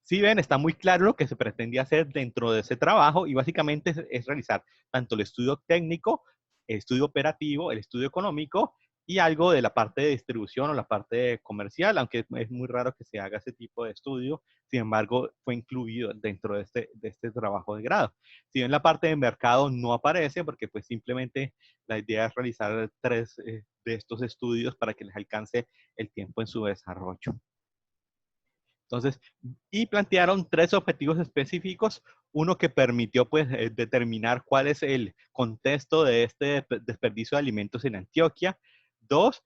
Si ven, está muy claro lo que se pretende hacer dentro de ese trabajo y básicamente es realizar tanto el estudio técnico, el estudio operativo, el estudio económico y algo de la parte de distribución o la parte comercial, aunque es muy raro que se haga ese tipo de estudio. Sin embargo, fue incluido dentro de este trabajo de grado. Si bien la parte de mercado no aparece, porque pues simplemente la idea es realizar 3 de estos estudios para que les alcance el tiempo en su desarrollo. Entonces, y plantearon 3 objetivos específicos, uno que permitió pues determinar cuál es el contexto de este desperdicio de alimentos en Antioquia. 2,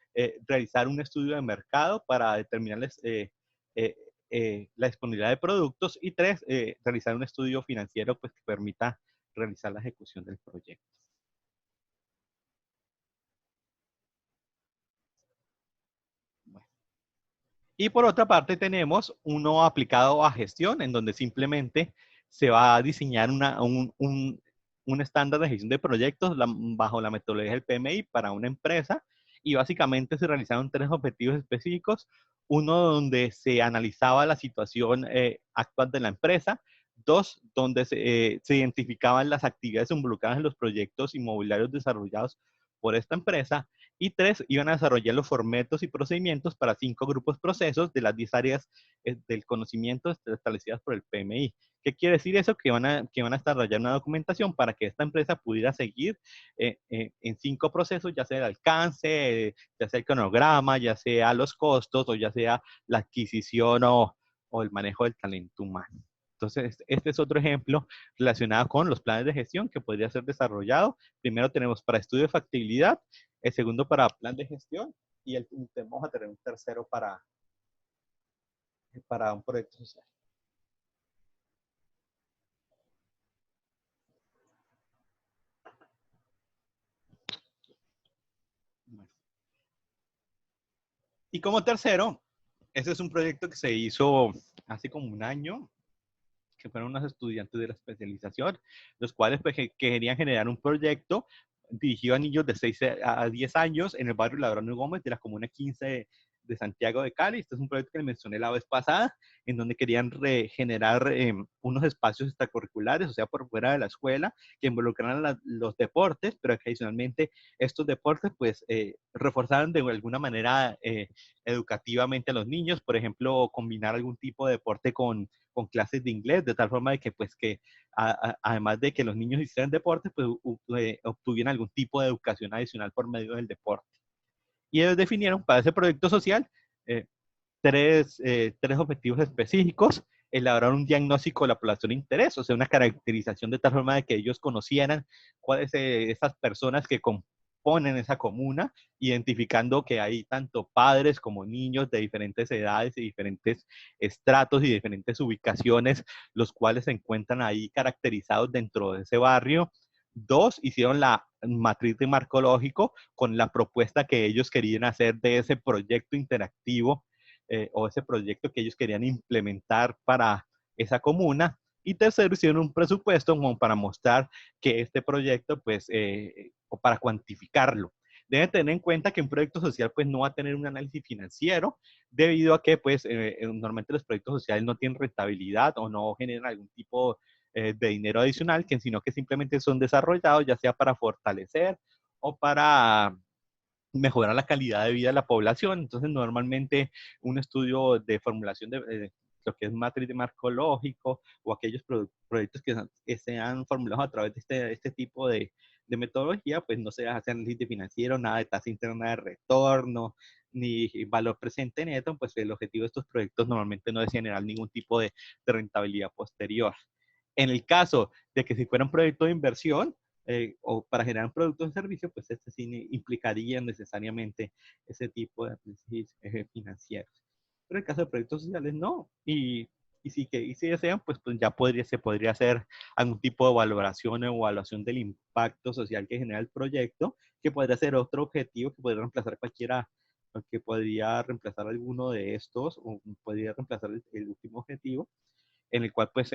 realizar un estudio de mercado para determinarles la disponibilidad de productos. Y 3, realizar un estudio financiero pues que permita realizar la ejecución del proyecto. Y por otra parte tenemos uno aplicado a gestión, en donde simplemente se va a diseñar un estándar de gestión de proyectos bajo la metodología del PMI para una empresa. Y básicamente se realizaron 3 objetivos específicos. Uno donde se analizaba la situación actual de la empresa. 2, donde se identificaban las actividades involucradas en los proyectos inmobiliarios desarrollados por esta empresa. Y 3, iban a desarrollar los formatos y procedimientos para 5 grupos procesos de las 10 áreas del conocimiento establecidas por el PMI. ¿Qué quiere decir eso? Que van a desarrollar una documentación para que esta empresa pudiera seguir en 5 procesos, ya sea el alcance, ya sea el cronograma, ya sea los costos o ya sea la adquisición o el manejo del talento humano. Entonces, este es otro ejemplo relacionado con los planes de gestión que podría ser desarrollado. Primero tenemos para estudio de factibilidad, el segundo para plan de gestión y vamos a tener un tercero para un proyecto social. Bueno. Y como tercero, este es un proyecto que se hizo hace como un año, que fueron unos estudiantes de la especialización, los cuales pues, que querían generar un proyecto dirigido a niños de 6 a 10 años en el barrio Ladrón y Gómez de la Comuna 15 de Santiago de Cali. Este es un proyecto que les mencioné la vez pasada, en donde querían regenerar unos espacios extracurriculares, o sea, por fuera de la escuela, que involucraran los deportes, pero que adicionalmente estos deportes, pues, reforzaran de alguna manera educativamente a los niños, por ejemplo, combinar algún tipo de deporte con clases de inglés, de tal forma de que, pues, que además de que los niños hicieran deporte, pues, obtuvieran algún tipo de educación adicional por medio del deporte. Y ellos definieron para ese proyecto social eh, tres objetivos específicos: elaborar un diagnóstico de la población de interés, o sea, una caracterización de tal forma de que ellos conocieran cuáles esas personas que componen esa comuna, identificando que hay tanto padres como niños de diferentes edades y diferentes estratos y diferentes ubicaciones, los cuales se encuentran ahí caracterizados dentro de ese barrio. Dos, hicieron la matriz de marco lógico con la propuesta que ellos querían hacer de ese proyecto interactivo o ese proyecto que ellos querían implementar para esa comuna. Y tercero, hicieron un presupuesto como para mostrar que este proyecto, pues, o para cuantificarlo. Deben tener en cuenta que un proyecto social, pues, no va a tener un análisis financiero, debido a que, pues, normalmente los proyectos sociales no tienen rentabilidad o no generan algún tipo de dinero adicional, sino que simplemente son desarrollados, ya sea para fortalecer o para mejorar la calidad de vida de la población. Entonces, normalmente un estudio de formulación de lo que es matriz de marco lógico o aquellos proyectos que sean formulados a través de este tipo de metodología, pues no se hace análisis financiero, nada de tasa interna de retorno, ni valor presente neto. Pues el objetivo de estos proyectos normalmente no es generar ningún tipo de rentabilidad posterior. En el caso de que si fuera un proyecto de inversión, o para generar productos o servicios, pues este sí implicaría necesariamente ese tipo de análisis financieros. Pero en el caso de proyectos sociales, no. Y si desean, pues ya se podría hacer algún tipo de valoración o evaluación del impacto social que genera el proyecto, que podría ser otro objetivo que podría reemplazar que podría reemplazar alguno de estos, o podría reemplazar el último objetivo, en el cual pues,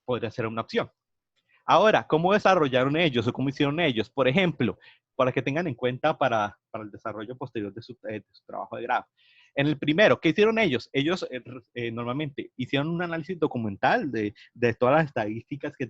podría ser una opción. Ahora, ¿cómo desarrollaron ellos o cómo hicieron ellos? Por ejemplo, para que tengan en cuenta para el desarrollo posterior de su trabajo de grado. En el primero, ¿qué hicieron ellos? Ellos normalmente hicieron un análisis documental de todas las estadísticas que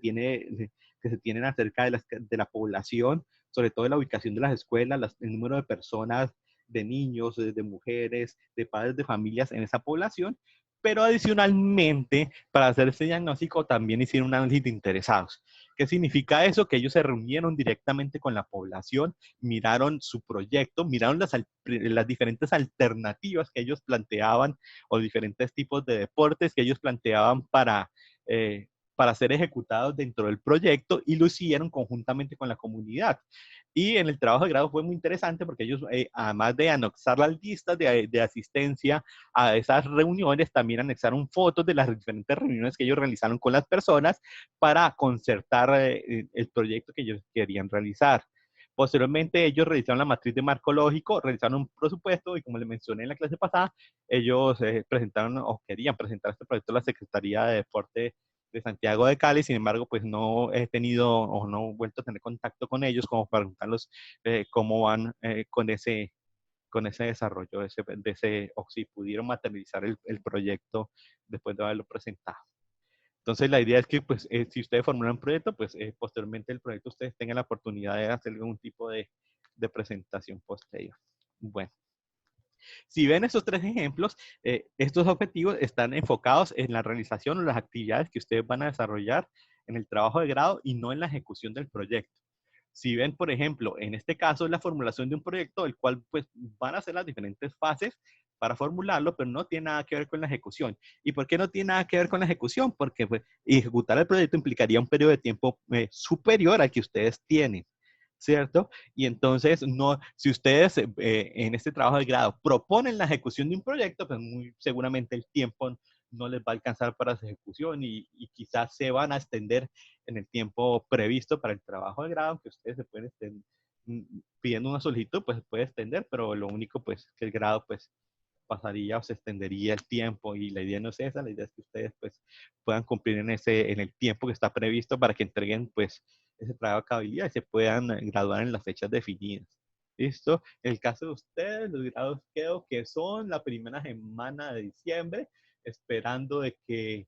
se tienen acerca de la población, sobre todo de la ubicación de las escuelas, el número de personas, de niños, de mujeres, de padres de familias en esa población. Pero adicionalmente, para hacer este diagnóstico, también hicieron un análisis de interesados. ¿Qué significa eso? Que ellos se reunieron directamente con la población, miraron su proyecto, miraron las diferentes alternativas que ellos planteaban o diferentes tipos de deportes que ellos planteaban para ser ejecutados dentro del proyecto, y lo hicieron conjuntamente con la comunidad. Y en el trabajo de grado fue muy interesante porque ellos, además de anexar las listas de asistencia a esas reuniones, también anexaron fotos de las diferentes reuniones que ellos realizaron con las personas para concertar el proyecto que ellos querían realizar. Posteriormente, ellos realizaron la matriz de marco lógico, realizaron un presupuesto y, como les mencioné en la clase pasada, ellos presentaron o querían presentar este proyecto a la Secretaría de Deporte de Santiago de Cali. Sin embargo, pues no he tenido o no he vuelto a tener contacto con ellos como para preguntarlos cómo van con ese desarrollo o si pudieron materializar el proyecto después de haberlo presentado. Entonces, la idea es que, pues, si ustedes formulan un proyecto, pues, posteriormente el proyecto ustedes tengan la oportunidad de hacer algún tipo de presentación posterior. Bueno, si ven estos tres ejemplos, estos objetivos están enfocados en la realización o las actividades que ustedes van a desarrollar en el trabajo de grado y no en la ejecución del proyecto. Si ven, por ejemplo, en este caso, la formulación de un proyecto, el cual pues van a ser las diferentes fases para formularlo, pero no tiene nada que ver con la ejecución. ¿Y por qué no tiene nada que ver con la ejecución? Porque pues, ejecutar el proyecto implicaría un periodo de tiempo superior al que ustedes tienen, ¿cierto? Y entonces, no, si ustedes en este trabajo de grado proponen la ejecución de un proyecto, pues muy seguramente el tiempo no les va a alcanzar para su ejecución y quizás se van a extender en el tiempo previsto para el trabajo de grado, que ustedes se pueden pidiendo una solicitud, pues se puede extender, pero lo único pues que el grado pues pasaría o se extendería el tiempo, y la idea no es esa. La idea es que ustedes pues puedan cumplir en el tiempo que está previsto para que entreguen pues ese trabajo de cabalidad y se puedan graduar en las fechas definidas. ¿Listo? En el caso de ustedes, los grados creo que son la primera semana de diciembre, esperando, creo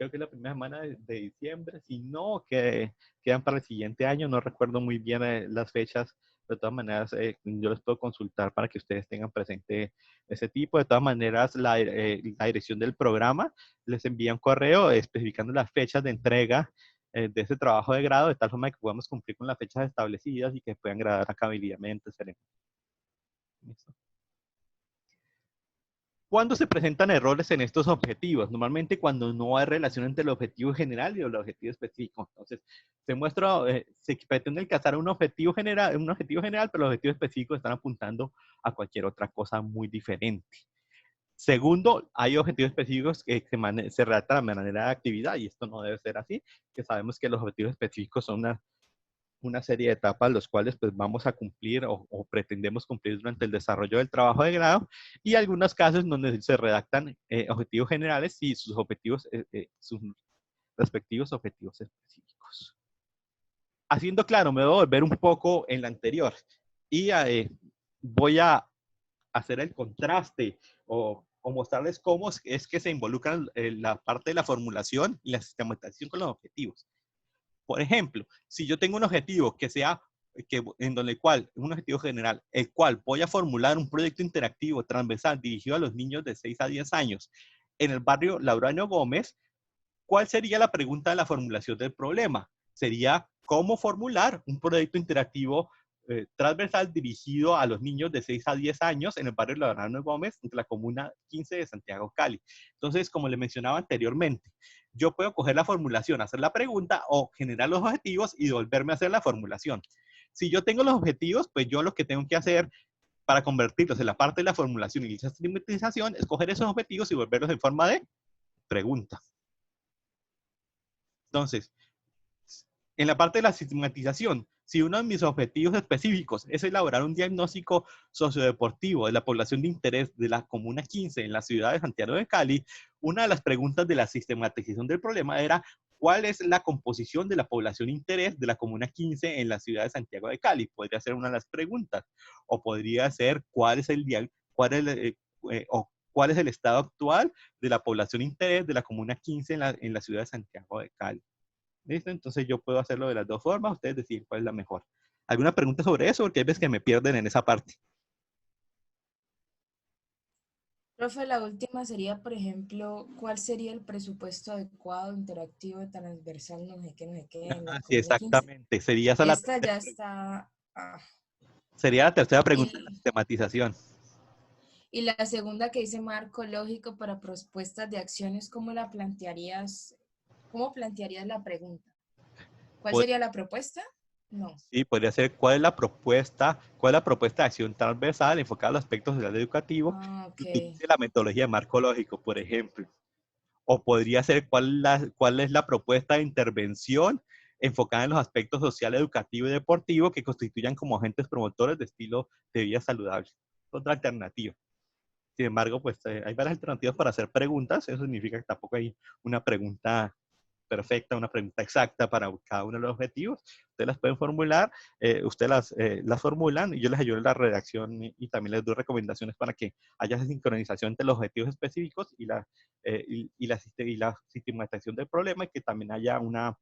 que es la primera semana de diciembre, si no, que quedan para el siguiente año. No recuerdo muy bien las fechas. De todas maneras, yo les puedo consultar para que ustedes tengan presente ese tipo. De todas maneras, la dirección del programa les envía un correo especificando las fechas de entrega de ese trabajo de grado, de tal forma que podamos cumplir con las fechas establecidas y que puedan gradar acabidamente. ¿Listo? ¿Cuándo se presentan errores en estos objetivos? Normalmente cuando no hay relación entre el objetivo general y el objetivo específico. Entonces, se pretende alcanzar un objetivo general, pero los objetivos específicos están apuntando a cualquier otra cosa muy diferente. Segundo, hay objetivos específicos que se redactan de manera de actividad y esto no debe ser así, que sabemos que los objetivos específicos son una serie de etapas los cuales pues vamos a cumplir o pretendemos cumplir durante el desarrollo del trabajo de grado y algunos casos donde se redactan objetivos generales y sus respectivos objetivos específicos. Haciendo claro, me voy a volver un poco en la anterior y voy a hacer el contraste o mostrarles cómo es que se involucran la parte de la formulación y la sistematización con los objetivos. Por ejemplo, si yo tengo un objetivo un objetivo general, el cual voy a formular un proyecto interactivo transversal dirigido a los niños de 6 a 10 años en el barrio Laureano Gómez, ¿cuál sería la pregunta de la formulación del problema? Sería cómo formular un proyecto interactivo transversal dirigido a los niños de 6 a 10 años en el barrio Laureano Gómez, entre la comuna 15 de Santiago, Cali. Entonces, como le mencionaba anteriormente, yo puedo coger la formulación, hacer la pregunta o generar los objetivos y volverme a hacer la formulación. Si yo tengo los objetivos, pues yo lo que tengo que hacer para convertirlos en la parte de la formulación y la sistematización es coger esos objetivos y volverlos en forma de pregunta. Entonces, en la parte de la sistematización, si uno de mis objetivos específicos es elaborar un diagnóstico sociodeportivo de la población de interés de la Comuna 15 en la ciudad de Santiago de Cali, una de las preguntas de la sistematización del problema era ¿cuál es la composición de la población de interés de la Comuna 15 en la ciudad de Santiago de Cali? Podría ser una de las preguntas. O podría ser ¿cuál es el estado actual de la población de interés de la Comuna 15 en la ciudad de Santiago de Cali? ¿Listo? Entonces yo puedo hacerlo de las dos formas, ustedes deciden cuál es la mejor. ¿Alguna pregunta sobre eso? Porque hay veces que me pierden en esa parte. Profe, la última sería, por ejemplo, ¿cuál sería el presupuesto adecuado, interactivo, transversal, no sé qué, en la Sí, Comuna 15? exactamente. Sería esa Esta ya está. sería la tercera pregunta de la Y, sistematización. y la segunda que dice marco lógico para propuestas de acciones, ¿cómo la plantearías? ¿Cómo plantearías la pregunta? ¿Cuál Pod- sería la propuesta? No. Sí, podría ser cuál es la propuesta de acción transversal enfocada a los aspectos social educativo Ah, que ok. utilice la metodología de marco lógico, por ejemplo. O podría ser cuál es la propuesta de intervención enfocada en los aspectos social, educativo y deportivo que constituyan como agentes promotores de estilo de vida saludable. Otra alternativa. Sin embargo, pues hay varias alternativas para hacer preguntas. Eso significa que tampoco hay una pregunta perfecta, una pregunta exacta para cada uno de los objetivos. Ustedes las pueden formular, ustedes las formulan y yo les ayudo en la redacción y también les doy recomendaciones para que haya esa sincronización entre los objetivos específicos y la sistematización del problema y que también haya una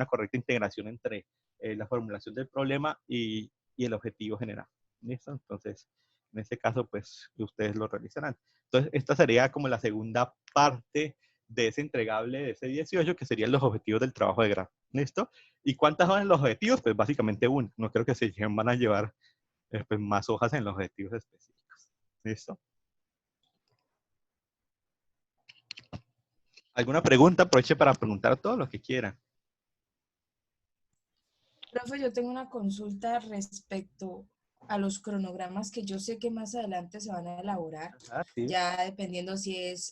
correcta integración entre la formulación del problema y el objetivo general. ¿Listo? Entonces, en este caso, pues ustedes lo realizarán. Entonces, esta sería como la segunda parte de ese entregable de ese 18, que serían los objetivos del trabajo de grado. ¿Listo? ¿Y cuántas son los objetivos? Pues básicamente uno. No creo que se van a llevar pues, más hojas en los objetivos específicos. ¿Listo? ¿Alguna pregunta? Aproveche para preguntar todo lo que quieran. Profe, yo tengo una consulta respecto a los cronogramas que yo sé que más adelante se van a elaborar, Ah, sí. ya dependiendo si es,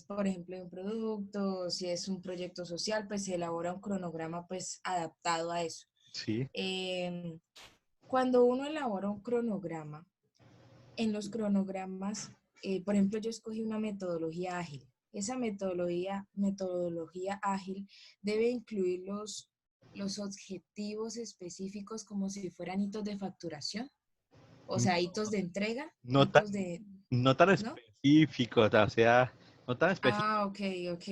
por ejemplo, un producto, si es un proyecto social, pues se elabora un cronograma pues adaptado a eso. Sí. Cuando uno elabora un cronograma, en los cronogramas, por ejemplo, yo escogí una metodología ágil. Esa metodología ágil debe incluir los objetivos específicos como si fueran hitos de facturación, o sea, hitos de entrega, No tan, hitos de, no tan ¿no? específico, o sea, no tan específico. Ah, ok, ok.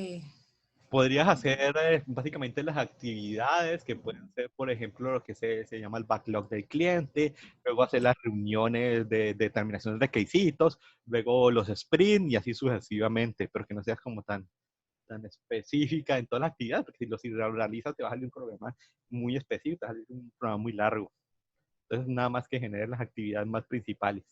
Podrías hacer básicamente las actividades que pueden ser, por ejemplo, lo que se llama el backlog del cliente, luego hacer las reuniones de determinación de requisitos, luego los sprints y así sucesivamente, pero que no seas como tan tan específica en todas las actividades, porque si lo realizas te va a salir un programa muy específico, te va a salir un programa muy largo. Entonces, nada más que generar las actividades más principales.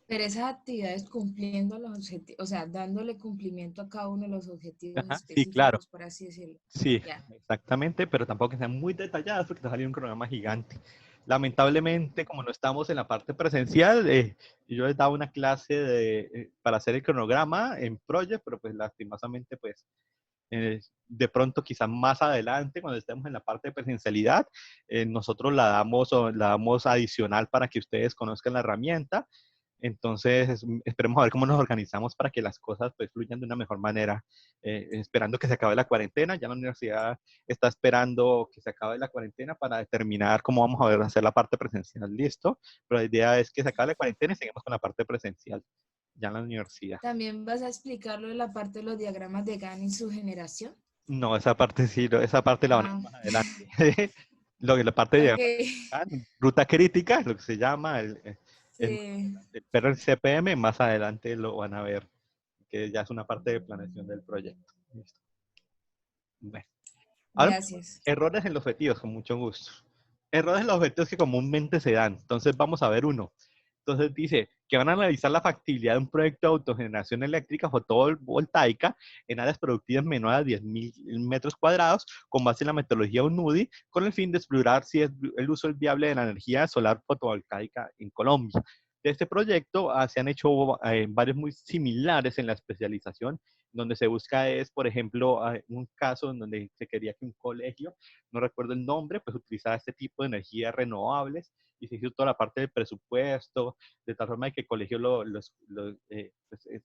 Pero esas actividades cumpliendo los objetivos, o sea, dándole cumplimiento a cada uno de los objetivos Ajá, sí, claro. específicos, por así decirlo. Sí, Ya. exactamente, pero tampoco que sean muy detalladas porque te va a salir un programa gigante. Lamentablemente, como no estamos en la parte presencial, yo les daba una clase para hacer el cronograma en Project, pero pues lastimosamente, pues de pronto quizás más adelante, cuando estemos en la parte de presencialidad, nosotros la damos adicional para que ustedes conozcan la herramienta. Entonces, esperemos a ver cómo nos organizamos para que las cosas pues fluyan de una mejor manera, esperando que se acabe la cuarentena. Ya la universidad está esperando que se acabe la cuarentena para determinar cómo vamos a hacer la parte presencial, listo. Pero la idea es que se acabe la cuarentena y seguimos con la parte presencial ya en la universidad. ¿También vas a explicar lo de la parte de los diagramas de Gantt y su generación? No, esa parte sí, esa parte la van a ver Ah, más adelante. La parte de ok. ruta crítica, lo que se llama el Sí. CPM, más adelante lo van a ver, que ya es una parte de planeación del proyecto. Listo. Bueno, ahora Gracias. errores en los objetivos, con mucho gusto. Errores en los objetivos que comúnmente se dan. Entonces vamos a ver uno. Entonces dice que van a analizar la factibilidad de un proyecto de autogeneración eléctrica fotovoltaica en áreas productivas menores a 10.000 metros cuadrados con base en la metodología UNUDI con el fin de explorar si el uso es viable de la energía solar fotovoltaica en Colombia. De este proyecto se han hecho varios muy similares en la especialización, donde se busca es, por ejemplo, un caso en donde se quería que un colegio, no recuerdo el nombre, pues utilizara este tipo de energías renovables y se hizo toda la parte del presupuesto, de tal forma que el colegio pues,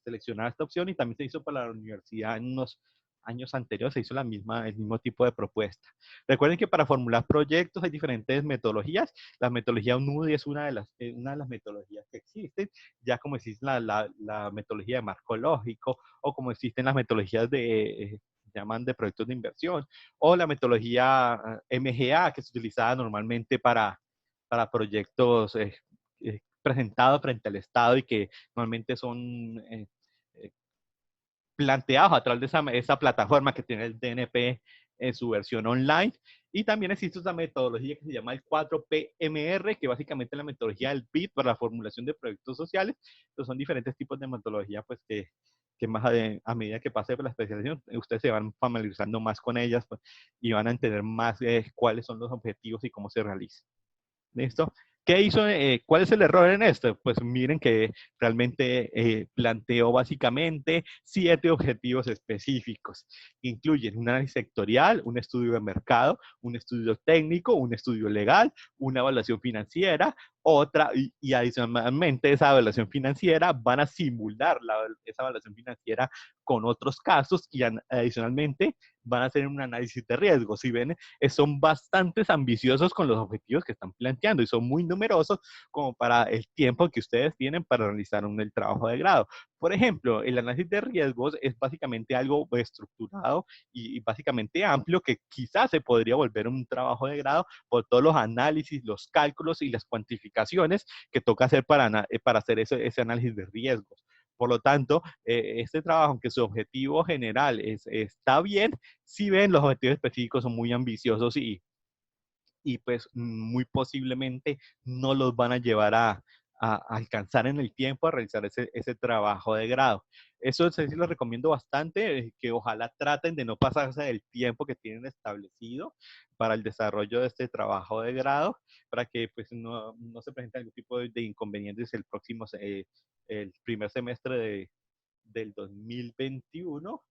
seleccionara esta opción y también se hizo para la universidad en unos años anteriores, se hizo el mismo tipo de propuesta. Recuerden que para formular proyectos hay diferentes metodologías. La metodología UNUDI es una de las metodologías que existen, ya como existe la metodología de marco lógico o como existen las metodologías llaman de proyectos de inversión, o la metodología MGA, que se utilizaba normalmente para proyectos presentados frente al Estado y que normalmente son eh, planteados a través de esa plataforma que tiene el DNP en su versión online. Y también existe una metodología que se llama el 4PMR, que básicamente es la metodología del BID para la formulación de proyectos sociales. Entonces son diferentes tipos de metodología pues, que más a medida que pase por la especialización, ustedes se van familiarizando más con ellas pues, y van a entender más cuáles son los objetivos y cómo se realizan. ¿Listo? ¿Qué hizo? ¿Cuál es el error en esto? Pues miren que realmente planteó básicamente 7 objetivos específicos. Incluyen un análisis sectorial, un estudio de mercado, un estudio técnico, un estudio legal, una evaluación financiera, y adicionalmente esa evaluación financiera van a simular esa evaluación financiera con otros casos y adicionalmente van a hacer un análisis de riesgo. Si ven, son bastante ambiciosos con los objetivos que están planteando y son muy numerosos como para el tiempo que ustedes tienen para realizar el trabajo de grado. Por ejemplo, el análisis de riesgos es básicamente algo estructurado y básicamente amplio que quizás se podría volver un trabajo de grado por todos los análisis, los cálculos y las cuantificaciones que toca hacer para hacer ese análisis de riesgos. Por lo tanto, este trabajo, aunque su objetivo general está bien, si ven los objetivos específicos son muy ambiciosos y pues muy posiblemente no los van a llevar a alcanzar en el tiempo a realizar ese trabajo de grado. Eso sí lo recomiendo bastante, que ojalá traten de no pasarse del tiempo que tienen establecido para el desarrollo de este trabajo de grado, para que pues no se presenten algún tipo de inconvenientes el primer semestre del 2021,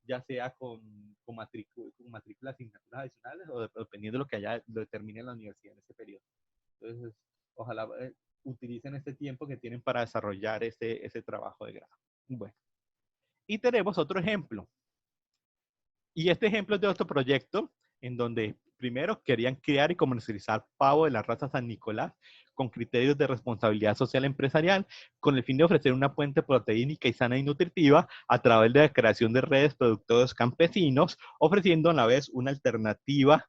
ya sea con matrículas asignaturas adicionales o dependiendo de lo que lo determine la universidad en ese periodo. Entonces, ojalá utilicen este tiempo que tienen para desarrollar ese trabajo de grado. Bueno, y tenemos otro ejemplo. Y este ejemplo es de otro proyecto en donde primero querían crear y comercializar pavo de la raza San Nicolás con criterios de responsabilidad social empresarial con el fin de ofrecer una fuente proteínica y sana y nutritiva a través de la creación de redes productores campesinos, ofreciendo a la vez una alternativa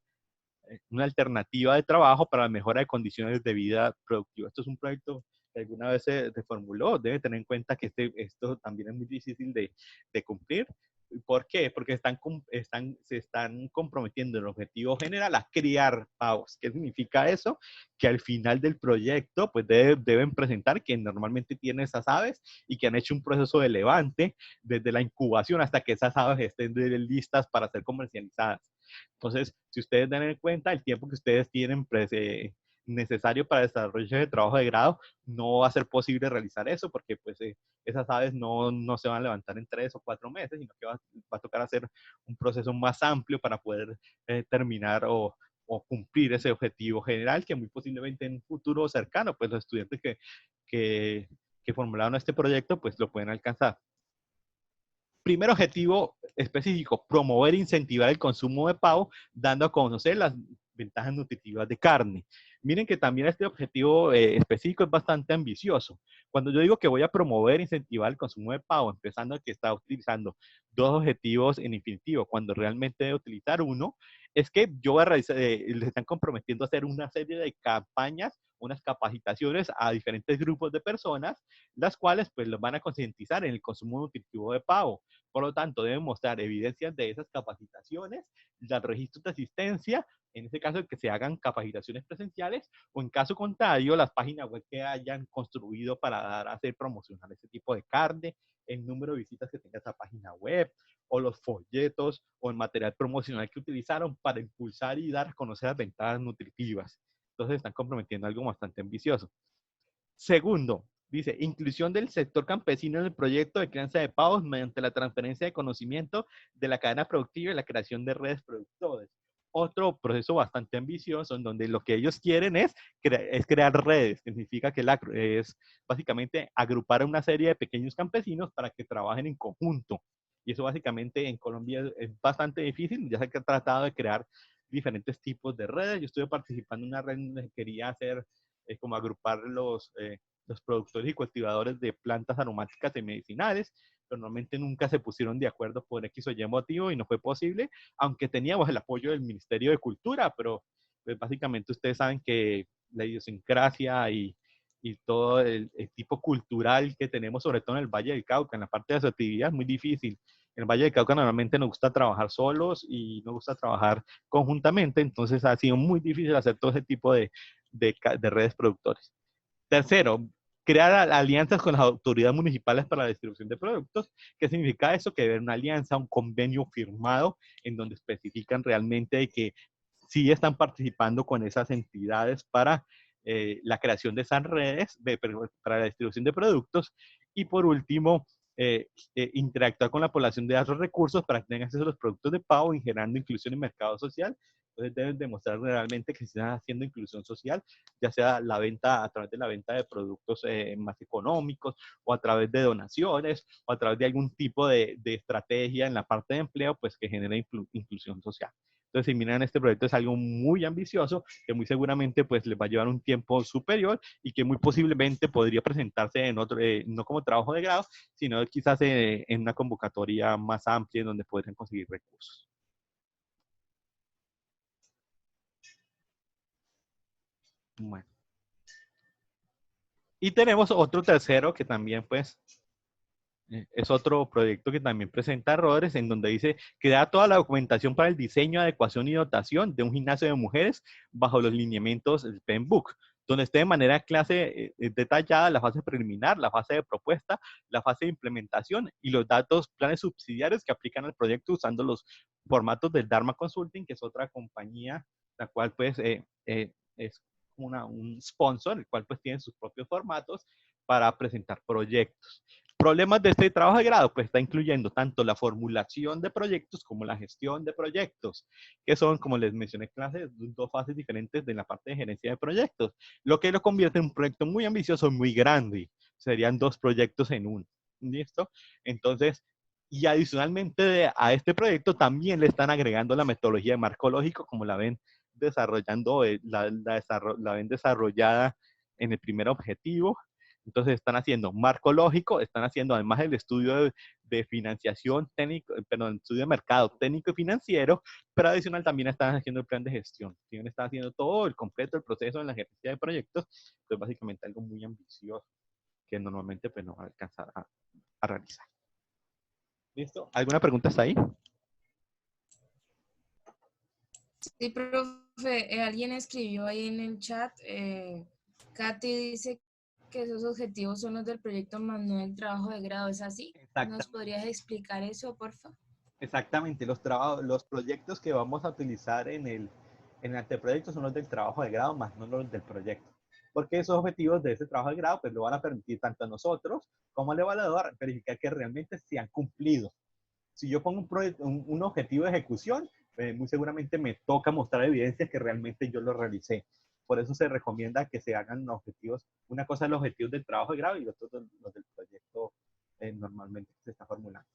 de trabajo para la mejora de condiciones de vida productiva. Esto es un proyecto que alguna vez se formuló. Debe tener en cuenta que esto también es muy difícil de cumplir, ¿Por qué? Porque se están comprometiendo en el objetivo general a crear pavos. ¿Qué significa eso? Que al final del proyecto pues deben presentar que normalmente tienen esas aves y que han hecho un proceso de levante desde la incubación hasta que esas aves estén listas para ser comercializadas. Entonces, si ustedes dan en cuenta el tiempo que ustedes tienen necesario para desarrollo de trabajo de grado, no va a ser posible realizar eso porque pues esas aves no se van a levantar en 3 o 4 meses, sino que va a tocar hacer un proceso más amplio para poder terminar o cumplir ese objetivo general que muy posiblemente en un futuro cercano, pues los estudiantes que formularon este proyecto, pues lo pueden alcanzar. Primer objetivo específico, promover e incentivar el consumo de pavo, dando a conocer las ventajas nutritivas de carne. Miren que también este objetivo específico es bastante ambicioso. Cuando yo digo que voy a promover e incentivar el consumo de pavo, empezando que está utilizando dos objetivos en infinitivo, cuando realmente debe utilizar uno, es que yo voy a realizar, les están comprometiendo a hacer una serie de campañas, unas capacitaciones a diferentes grupos de personas, las cuales pues los van a concientizar en el consumo nutritivo de pavo. Por lo tanto, deben mostrar evidencias de esas capacitaciones, los registros de asistencia, en este caso que se hagan capacitaciones presenciales, o en caso contrario, las páginas web que hayan construido para dar a hacer promocionar ese tipo de carne, el número de visitas que tenga esa página web, o los folletos o el material promocional que utilizaron para impulsar y dar a conocer las ventajas nutritivas. Entonces están comprometiendo algo bastante ambicioso. Segundo, dice, inclusión del sector campesino en el proyecto de crianza de pavos mediante la transferencia de conocimiento de la cadena productiva y la creación de redes productores. Otro proceso bastante ambicioso en donde lo que ellos quieren es crear redes, que significa que es básicamente agrupar a una serie de pequeños campesinos para que trabajen en conjunto. Y eso básicamente en Colombia es bastante difícil, ya se ha tratado de crear diferentes tipos de redes. Yo estuve participando en una red donde quería hacer como agrupar los productores y cultivadores de plantas aromáticas y medicinales, pero normalmente nunca se pusieron de acuerdo por X o Y motivo y no fue posible, aunque teníamos el apoyo del Ministerio de Cultura, pero pues, básicamente ustedes saben que la idiosincrasia y todo el tipo cultural que tenemos, sobre todo en el Valle del Cauca, en la parte de asertividad, es muy difícil. En el Valle del Cauca normalmente nos gusta trabajar solos y nos gusta trabajar conjuntamente, entonces ha sido muy difícil hacer todo ese tipo de redes productores. Tercero, crear alianzas con las autoridades municipales para la distribución de productos. ¿Qué significa eso? Que debe haber una alianza, un convenio firmado en donde especifican realmente de que sí están participando con esas entidades para la creación de esas redes, para la distribución de productos. Y por último, interactuar con la población de altos recursos para que tengan acceso a los productos de pago y generando inclusión en el mercado social. Entonces deben demostrar realmente que se están haciendo inclusión social, ya sea la venta a través de la venta de productos más económicos o a través de donaciones o a través de algún tipo de estrategia en la parte de empleo, pues que genere inclusión social. Entonces, si miran este proyecto es algo muy ambicioso que muy seguramente pues les va a llevar un tiempo superior y que muy posiblemente podría presentarse en otro, no como trabajo de grado, sino quizás en una convocatoria más amplia en donde podrían conseguir recursos. Bueno. Y tenemos otro tercero que también pues es otro proyecto que también presenta errores en donde dice que da toda la documentación para el diseño, adecuación y dotación de un gimnasio de mujeres bajo los lineamientos del PENBOK, donde esté de manera clase detallada la fase preliminar, la fase de propuesta, la fase de implementación y los datos, planes subsidiarios que aplican al proyecto usando los formatos del Dharma Consulting, que es otra compañía, la cual pues es un sponsor, el cual pues tiene sus propios formatos para presentar proyectos. Problemas de este trabajo de grado, pues está incluyendo tanto la formulación de proyectos como la gestión de proyectos, que son, como les mencioné, clases, dos fases diferentes de la parte de gerencia de proyectos, lo que lo convierte en un proyecto muy ambicioso y muy grande. Serían dos proyectos en uno. ¿Listo? Entonces, y adicionalmente a este proyecto también le están agregando la metodología de marco lógico, como la ven desarrollando, la ven desarrollada en el primer objetivo. Entonces están haciendo marco lógico, están haciendo además el estudio de financiación técnico, perdón, estudio de mercado técnico y financiero, pero adicional también están haciendo el plan de gestión. Están haciendo todo el completo el proceso en la gerencia de proyectos, entonces básicamente algo muy ambicioso que normalmente pues no va a alcanzar a realizar. ¿Listo? ¿Alguna pregunta hasta ahí? Sí, profe, alguien escribió ahí en el chat, Katy dice que esos objetivos son los del proyecto más no del trabajo de grado, ¿es así? ¿Nos Exactamente. podrías explicar eso, por favor? Exactamente. Los proyectos que vamos a utilizar en el anteproyecto son los del trabajo de grado, más no los del proyecto. Porque esos objetivos de ese trabajo de grado pues lo van a permitir tanto a nosotros como al evaluador verificar que realmente se han cumplido. Si yo pongo un objetivo de ejecución, muy seguramente me toca mostrar evidencia que realmente yo lo realicé. Por eso se recomienda que se hagan objetivos. Una cosa es los objetivos del trabajo de grado y otros los del proyecto normalmente se está formulando.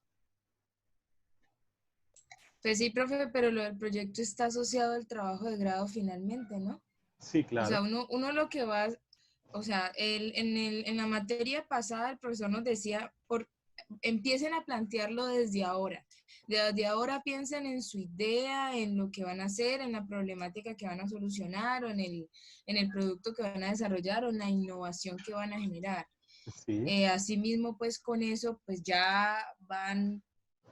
Pues sí, profe, pero lo del proyecto está asociado al trabajo de grado finalmente, ¿no? Sí, O claro. sea, uno lo que va, o sea, en la materia pasada el profesor nos decía, empiecen a plantearlo desde ahora. Desde ahora piensen en su idea, en lo que van a hacer, en la problemática que van a solucionar o en el producto que van a desarrollar o en la innovación que van a generar. Sí, Asimismo, pues con eso, pues ya van,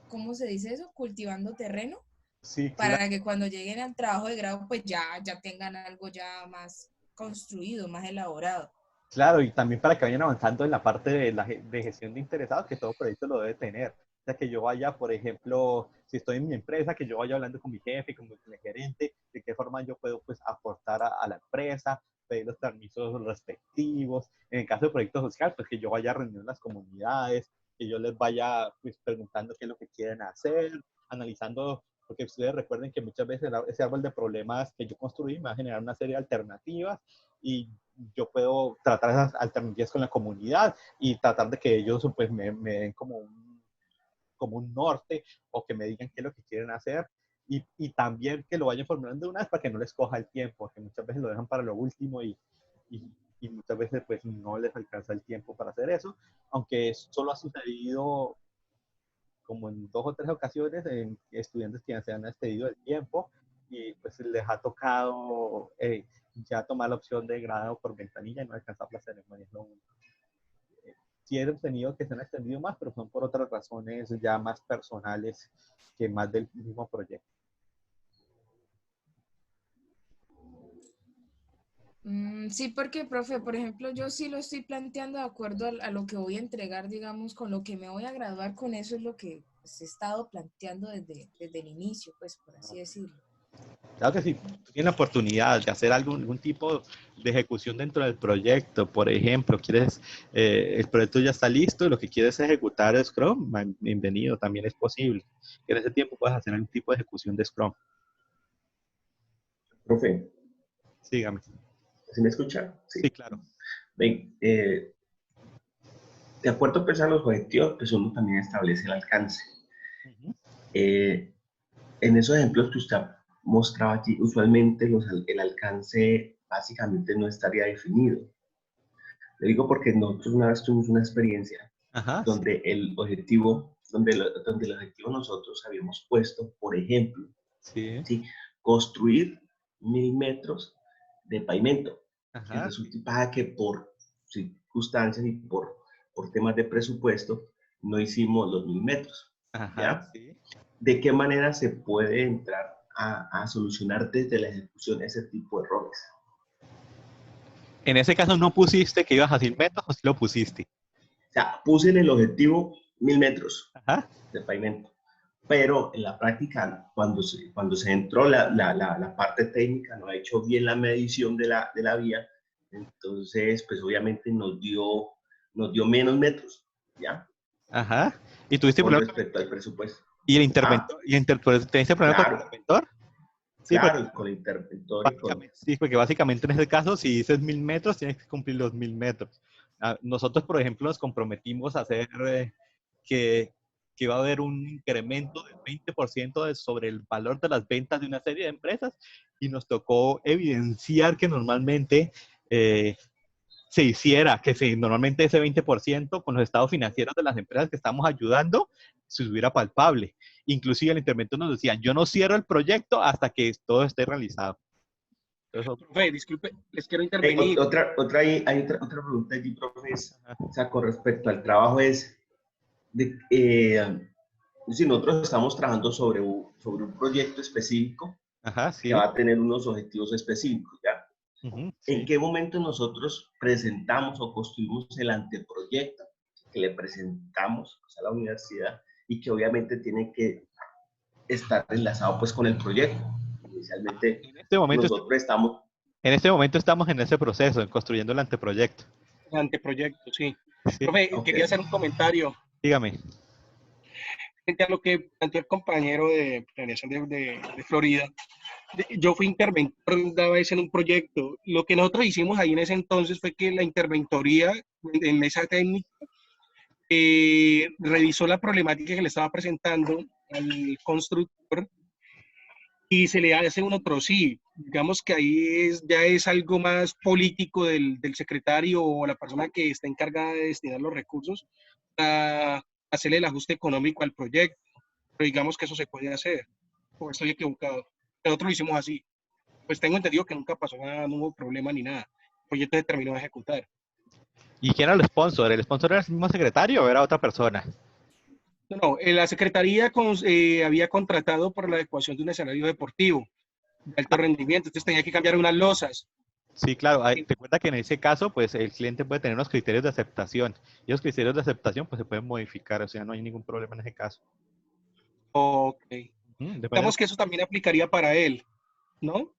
¿cómo se dice eso? Cultivando terreno sí, claro. para que cuando lleguen al trabajo de grado, pues ya tengan algo ya más construido, más elaborado. Claro, y también para que vayan avanzando en la parte de gestión de interesados, que todo proyecto lo debe tener. O sea, que yo vaya, por ejemplo, si estoy en mi empresa, que yo vaya hablando con mi jefe, con mi gerente, de qué forma yo puedo pues aportar a la empresa, pedir los permisos respectivos. En el caso de proyectos sociales, pues que yo vaya a reunir las comunidades, que yo les vaya pues preguntando qué es lo que quieren hacer, analizando, porque ustedes recuerden que muchas veces ese árbol de problemas que yo construí me va a generar una serie de alternativas y yo puedo tratar esas alternativas con la comunidad y tratar de que ellos pues me den como un norte o que me digan qué es lo que quieren hacer y también que lo vayan formulando de una vez para que no les coja el tiempo, porque muchas veces lo dejan para lo último y, y muchas veces pues no les alcanza el tiempo para hacer eso, aunque solo ha sucedido como en 2 o 3 ocasiones en estudiantes que se han excedido el tiempo y pues les ha tocado ya tomar la opción de grado por ventanilla y no alcanzar la ceremonia. No, sí he tenido que se han extendido más, pero son por otras razones ya más personales que más del mismo proyecto. Sí, porque, profe, por ejemplo, yo sí lo estoy planteando de acuerdo a lo que voy a entregar, digamos, con lo que me voy a graduar, con eso es lo que pues, he estado planteando desde el inicio, pues, por así decirlo. Claro que si tú tienes la oportunidad de hacer algún tipo de ejecución dentro del proyecto, por ejemplo, el proyecto ya está listo y lo que quieres ejecutar es Scrum, bienvenido, también es posible. Que en ese tiempo puedes hacer algún tipo de ejecución de Scrum. Profe, Sígame. ¿sí me escucha? Sí, Sí. claro. Ven, de acuerdo pues, a los objetivos, pues uno también establece el alcance. En esos ejemplos que usted mostraba aquí, usualmente el alcance básicamente no estaría definido. Le digo porque nosotros una vez tuvimos una experiencia Ajá, sí. donde donde el objetivo nosotros habíamos puesto, por ejemplo, Sí. ¿sí? Construir 1000 metros de pavimento. Y Ajá, sí. resulta que por circunstancias y por temas de presupuesto no hicimos los 1000 metros. Ajá, ¿Ya? sí. ¿De qué manera se puede entrar a solucionar desde la ejecución ese tipo de errores? En ese caso no pusiste que ibas a 100 metros o sí lo pusiste. O sea, puse en el objetivo 1000 metros Ajá. de pavimento, pero en la práctica, cuando se entró la parte técnica, no ha hecho bien la medición de la vía, entonces, pues obviamente nos dio menos metros, ¿ya? Ajá. ¿Y tuviste Con problema respecto al presupuesto. y el Ah, interventor? ¿Tuviste problema con el claro, interventor? Sí, porque claro, con el interventor y con... básicamente, sí, porque básicamente en ese caso, si dices 1000 metros, tienes que cumplir los 1000 metros. Nosotros, por ejemplo, nos comprometimos a hacer que, que va a haber un incremento del 20% sobre el valor de las ventas de una serie de empresas y nos tocó evidenciar que normalmente se hiciera, normalmente ese 20% con los estados financieros de las empresas que estamos ayudando se hubiera palpable. Inclusive el interventor nos decía, yo no cierro el proyecto hasta que todo esté realizado. Entonces, Profe, disculpe, les quiero intervenir. Otra pregunta allí, profe, o sea, con respecto al trabajo es, de, Es decir, nosotros estamos trabajando sobre un proyecto específico Ajá, sí. que va a tener unos objetivos específicos, ¿ya? Ujú, ¿En sí. qué momento nosotros presentamos o construimos el anteproyecto que le presentamos pues, a la universidad y que obviamente tiene que estar enlazado pues con el proyecto? Inicialmente En este momento, nosotros estamos... en este momento estamos en ese proceso, en construyendo el anteproyecto. Anteproyecto, sí. Sí. Profe, Ok. quería hacer un comentario Dígame. frente a lo que planteó el compañero de planeación de Florida. Yo fui interventor una vez en un proyecto. Lo que nosotros hicimos ahí en ese entonces fue que la interventoría en mesa técnica revisó la problemática que le estaba presentando al constructor y se le hace un otro sí. Digamos que ahí ya es algo más político del secretario o la persona que está encargada de destinar los recursos a hacerle el ajuste económico al proyecto. Pero digamos que eso se puede hacer. O estoy equivocado. Nosotros lo hicimos así. Pues tengo entendido que nunca pasó nada, no hubo problema ni nada. El proyecto se terminó de ejecutar. ¿Y quién era el sponsor? ¿El sponsor era el mismo secretario o era otra persona? No, la Secretaría había contratado por la adecuación de un escenario deportivo de alto rendimiento, entonces tenía que cambiar unas losas. Sí, claro. Recuerda que en ese caso, pues el cliente puede tener unos criterios de aceptación. Y los criterios de aceptación, pues se pueden modificar. O sea, no hay ningún problema en ese caso. Ok. Depende, Digamos que eso también aplicaría para él, ¿no?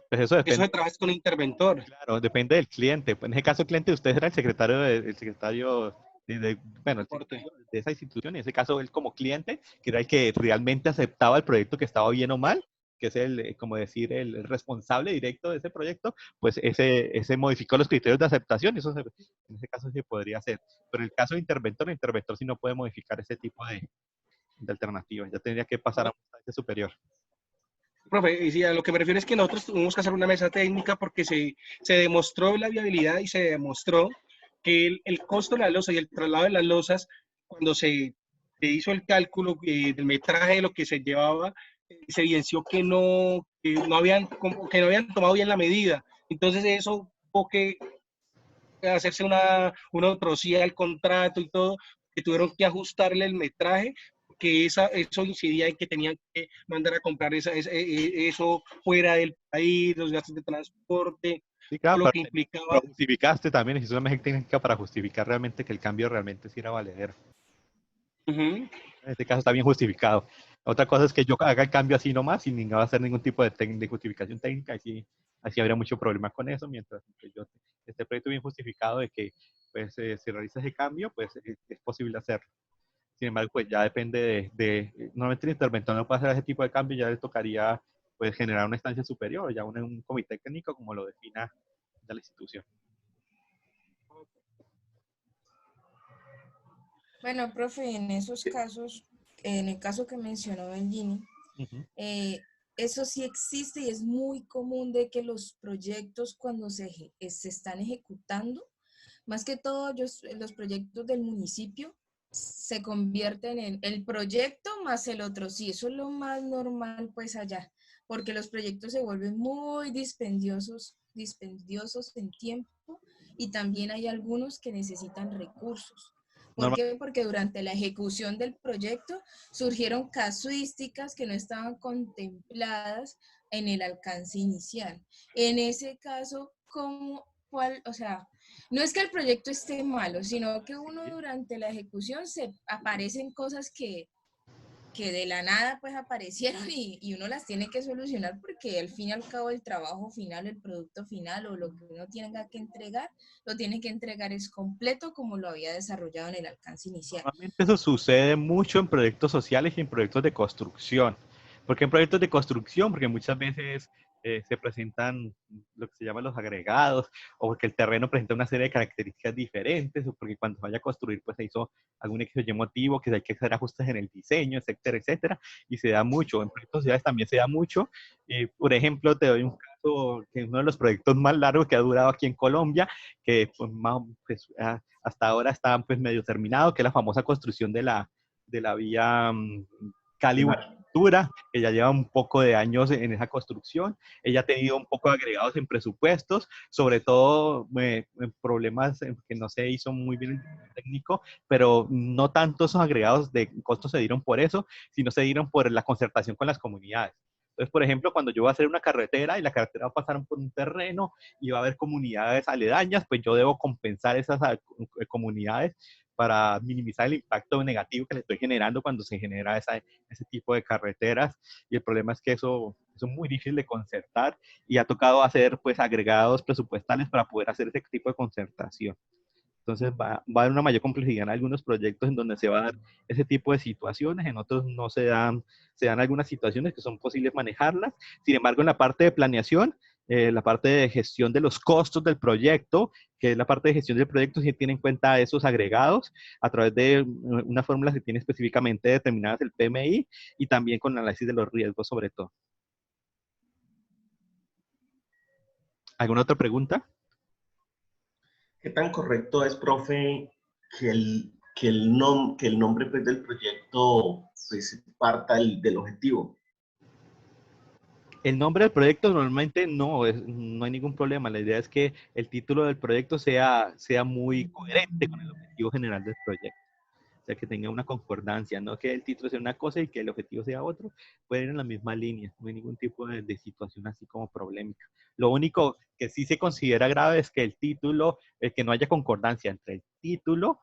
pues eso Eso depende, se trabaja con un interventor. claro, depende del cliente. Pues en ese caso, el cliente, usted era el secretario bueno, el Soporte. secretario de esa institución. En ese caso, él como cliente, que era el que realmente aceptaba el proyecto que estaba bien o mal, que es como decir, el responsable directo de ese proyecto, pues ese modificó los criterios de aceptación y en ese caso se podría hacer. Pero en el caso de interventor, el interventor sí no puede modificar ese tipo de alternativas. Ya tendría que pasar a una instancia superior. Profe, y sí, a lo que me refiero es que nosotros tuvimos que hacer una mesa técnica porque se demostró la viabilidad y se demostró que el costo de la losa y el traslado de las losas, cuando se hizo el cálculo del metraje de lo que se llevaba, se evidenció que no habían tomado bien la medida. Entonces eso tuvo que hacerse una otrosía al contrato y todo, que tuvieron que ajustarle el metraje, que eso incidía en que tenían que mandar a comprar eso fuera del país, los gastos de transporte, Sí, claro, lo que implicaba. pero justificaste también, hiciste una mejor técnica para justificar realmente que el cambio realmente sí era valedero. Uh-huh. En este caso está bien justificado. Otra cosa es que yo haga el cambio así nomás, sin ningún, hacer ningún tipo de justificación técnica, así habría mucho problema con eso, mientras que yo este proyecto bien justificado de que pues, se realiza ese cambio, pues es posible hacerlo. Sin embargo, pues ya depende normalmente el interventor no puede hacer ese tipo de cambio, ya le tocaría pues generar una instancia superior, ya un comité técnico como lo defina la institución. Bueno, profe, en esos casos, en el caso que mencionó Bengini, Ujú. eso sí existe y es muy común de que los proyectos cuando se están ejecutando, más que todo los proyectos del municipio, se convierten en el proyecto más el otro. Sí, eso es lo más normal pues allá, porque los proyectos se vuelven muy dispendiosos en tiempo y también hay algunos que necesitan recursos. ¿Por Normal- qué? Porque durante la ejecución del proyecto surgieron casuísticas que no estaban contempladas en el alcance inicial. En ese caso, o sea, no es que el proyecto esté malo, sino que uno durante la ejecución se aparecen cosas que de la nada pues aparecieron y uno las tiene que solucionar porque al fin y al cabo el trabajo final, el producto final o lo que uno tenga que entregar, lo tiene que entregar es completo como lo había desarrollado en el alcance inicial. Normalmente eso sucede mucho en proyectos sociales y en proyectos de construcción. ¿Por qué en proyectos de construcción? Porque muchas veces se presentan lo que se llaman los agregados, o porque el terreno presenta una serie de características diferentes, o porque cuando se vaya a construir pues se hizo algún X o Y motivo, que hay que hacer ajustes en el diseño, etcétera, etcétera, y se da mucho. En proyectos sociales también se da mucho. Por ejemplo, te doy un caso que es uno de los proyectos más largos que ha durado aquí en Colombia, que pues, hasta ahora está pues medio terminado, que es la famosa construcción de la vía Cali, arquitectura, que ya lleva un poco de años en esa construcción. Ella ha tenido un poco de agregados en presupuestos, sobre todo en problemas que no se hizo muy bien el técnico, pero no tanto esos agregados de costos se dieron por eso, sino se dieron por la concertación con las comunidades. Entonces, por ejemplo, cuando yo voy a hacer una carretera y la carretera va a pasar por un terreno y va a haber comunidades aledañas, pues yo debo compensar esas comunidades para minimizar el impacto negativo que le estoy generando cuando se genera ese tipo de carreteras. Y el problema es que eso es muy difícil de concertar y ha tocado hacer pues agregados presupuestales para poder hacer ese tipo de concertación. Entonces va a haber una mayor complejidad en algunos proyectos en donde se va a dar ese tipo de situaciones, en otros no se dan algunas situaciones que son posibles manejarlas. Sin embargo, en la parte de planeación, la parte de gestión de los costos del proyecto, que es la parte de gestión del proyecto, sí tiene en cuenta esos agregados a través de una fórmula que tiene específicamente determinadas el PMI y también con el análisis de los riesgos sobre todo. ¿Alguna otra pregunta? ¿Qué tan correcto es, profe, que el nombre pues, del proyecto pues, parta del objetivo? El nombre del proyecto normalmente no hay ningún problema. La idea es que el título del proyecto sea muy coherente con el objetivo general del proyecto. O sea, que tenga una concordancia, no que el título sea una cosa y que el objetivo sea otro. Puede ir en la misma línea. No hay ningún tipo de situación así como problemática. Lo único que sí se considera grave es que el título, que no haya concordancia entre el título,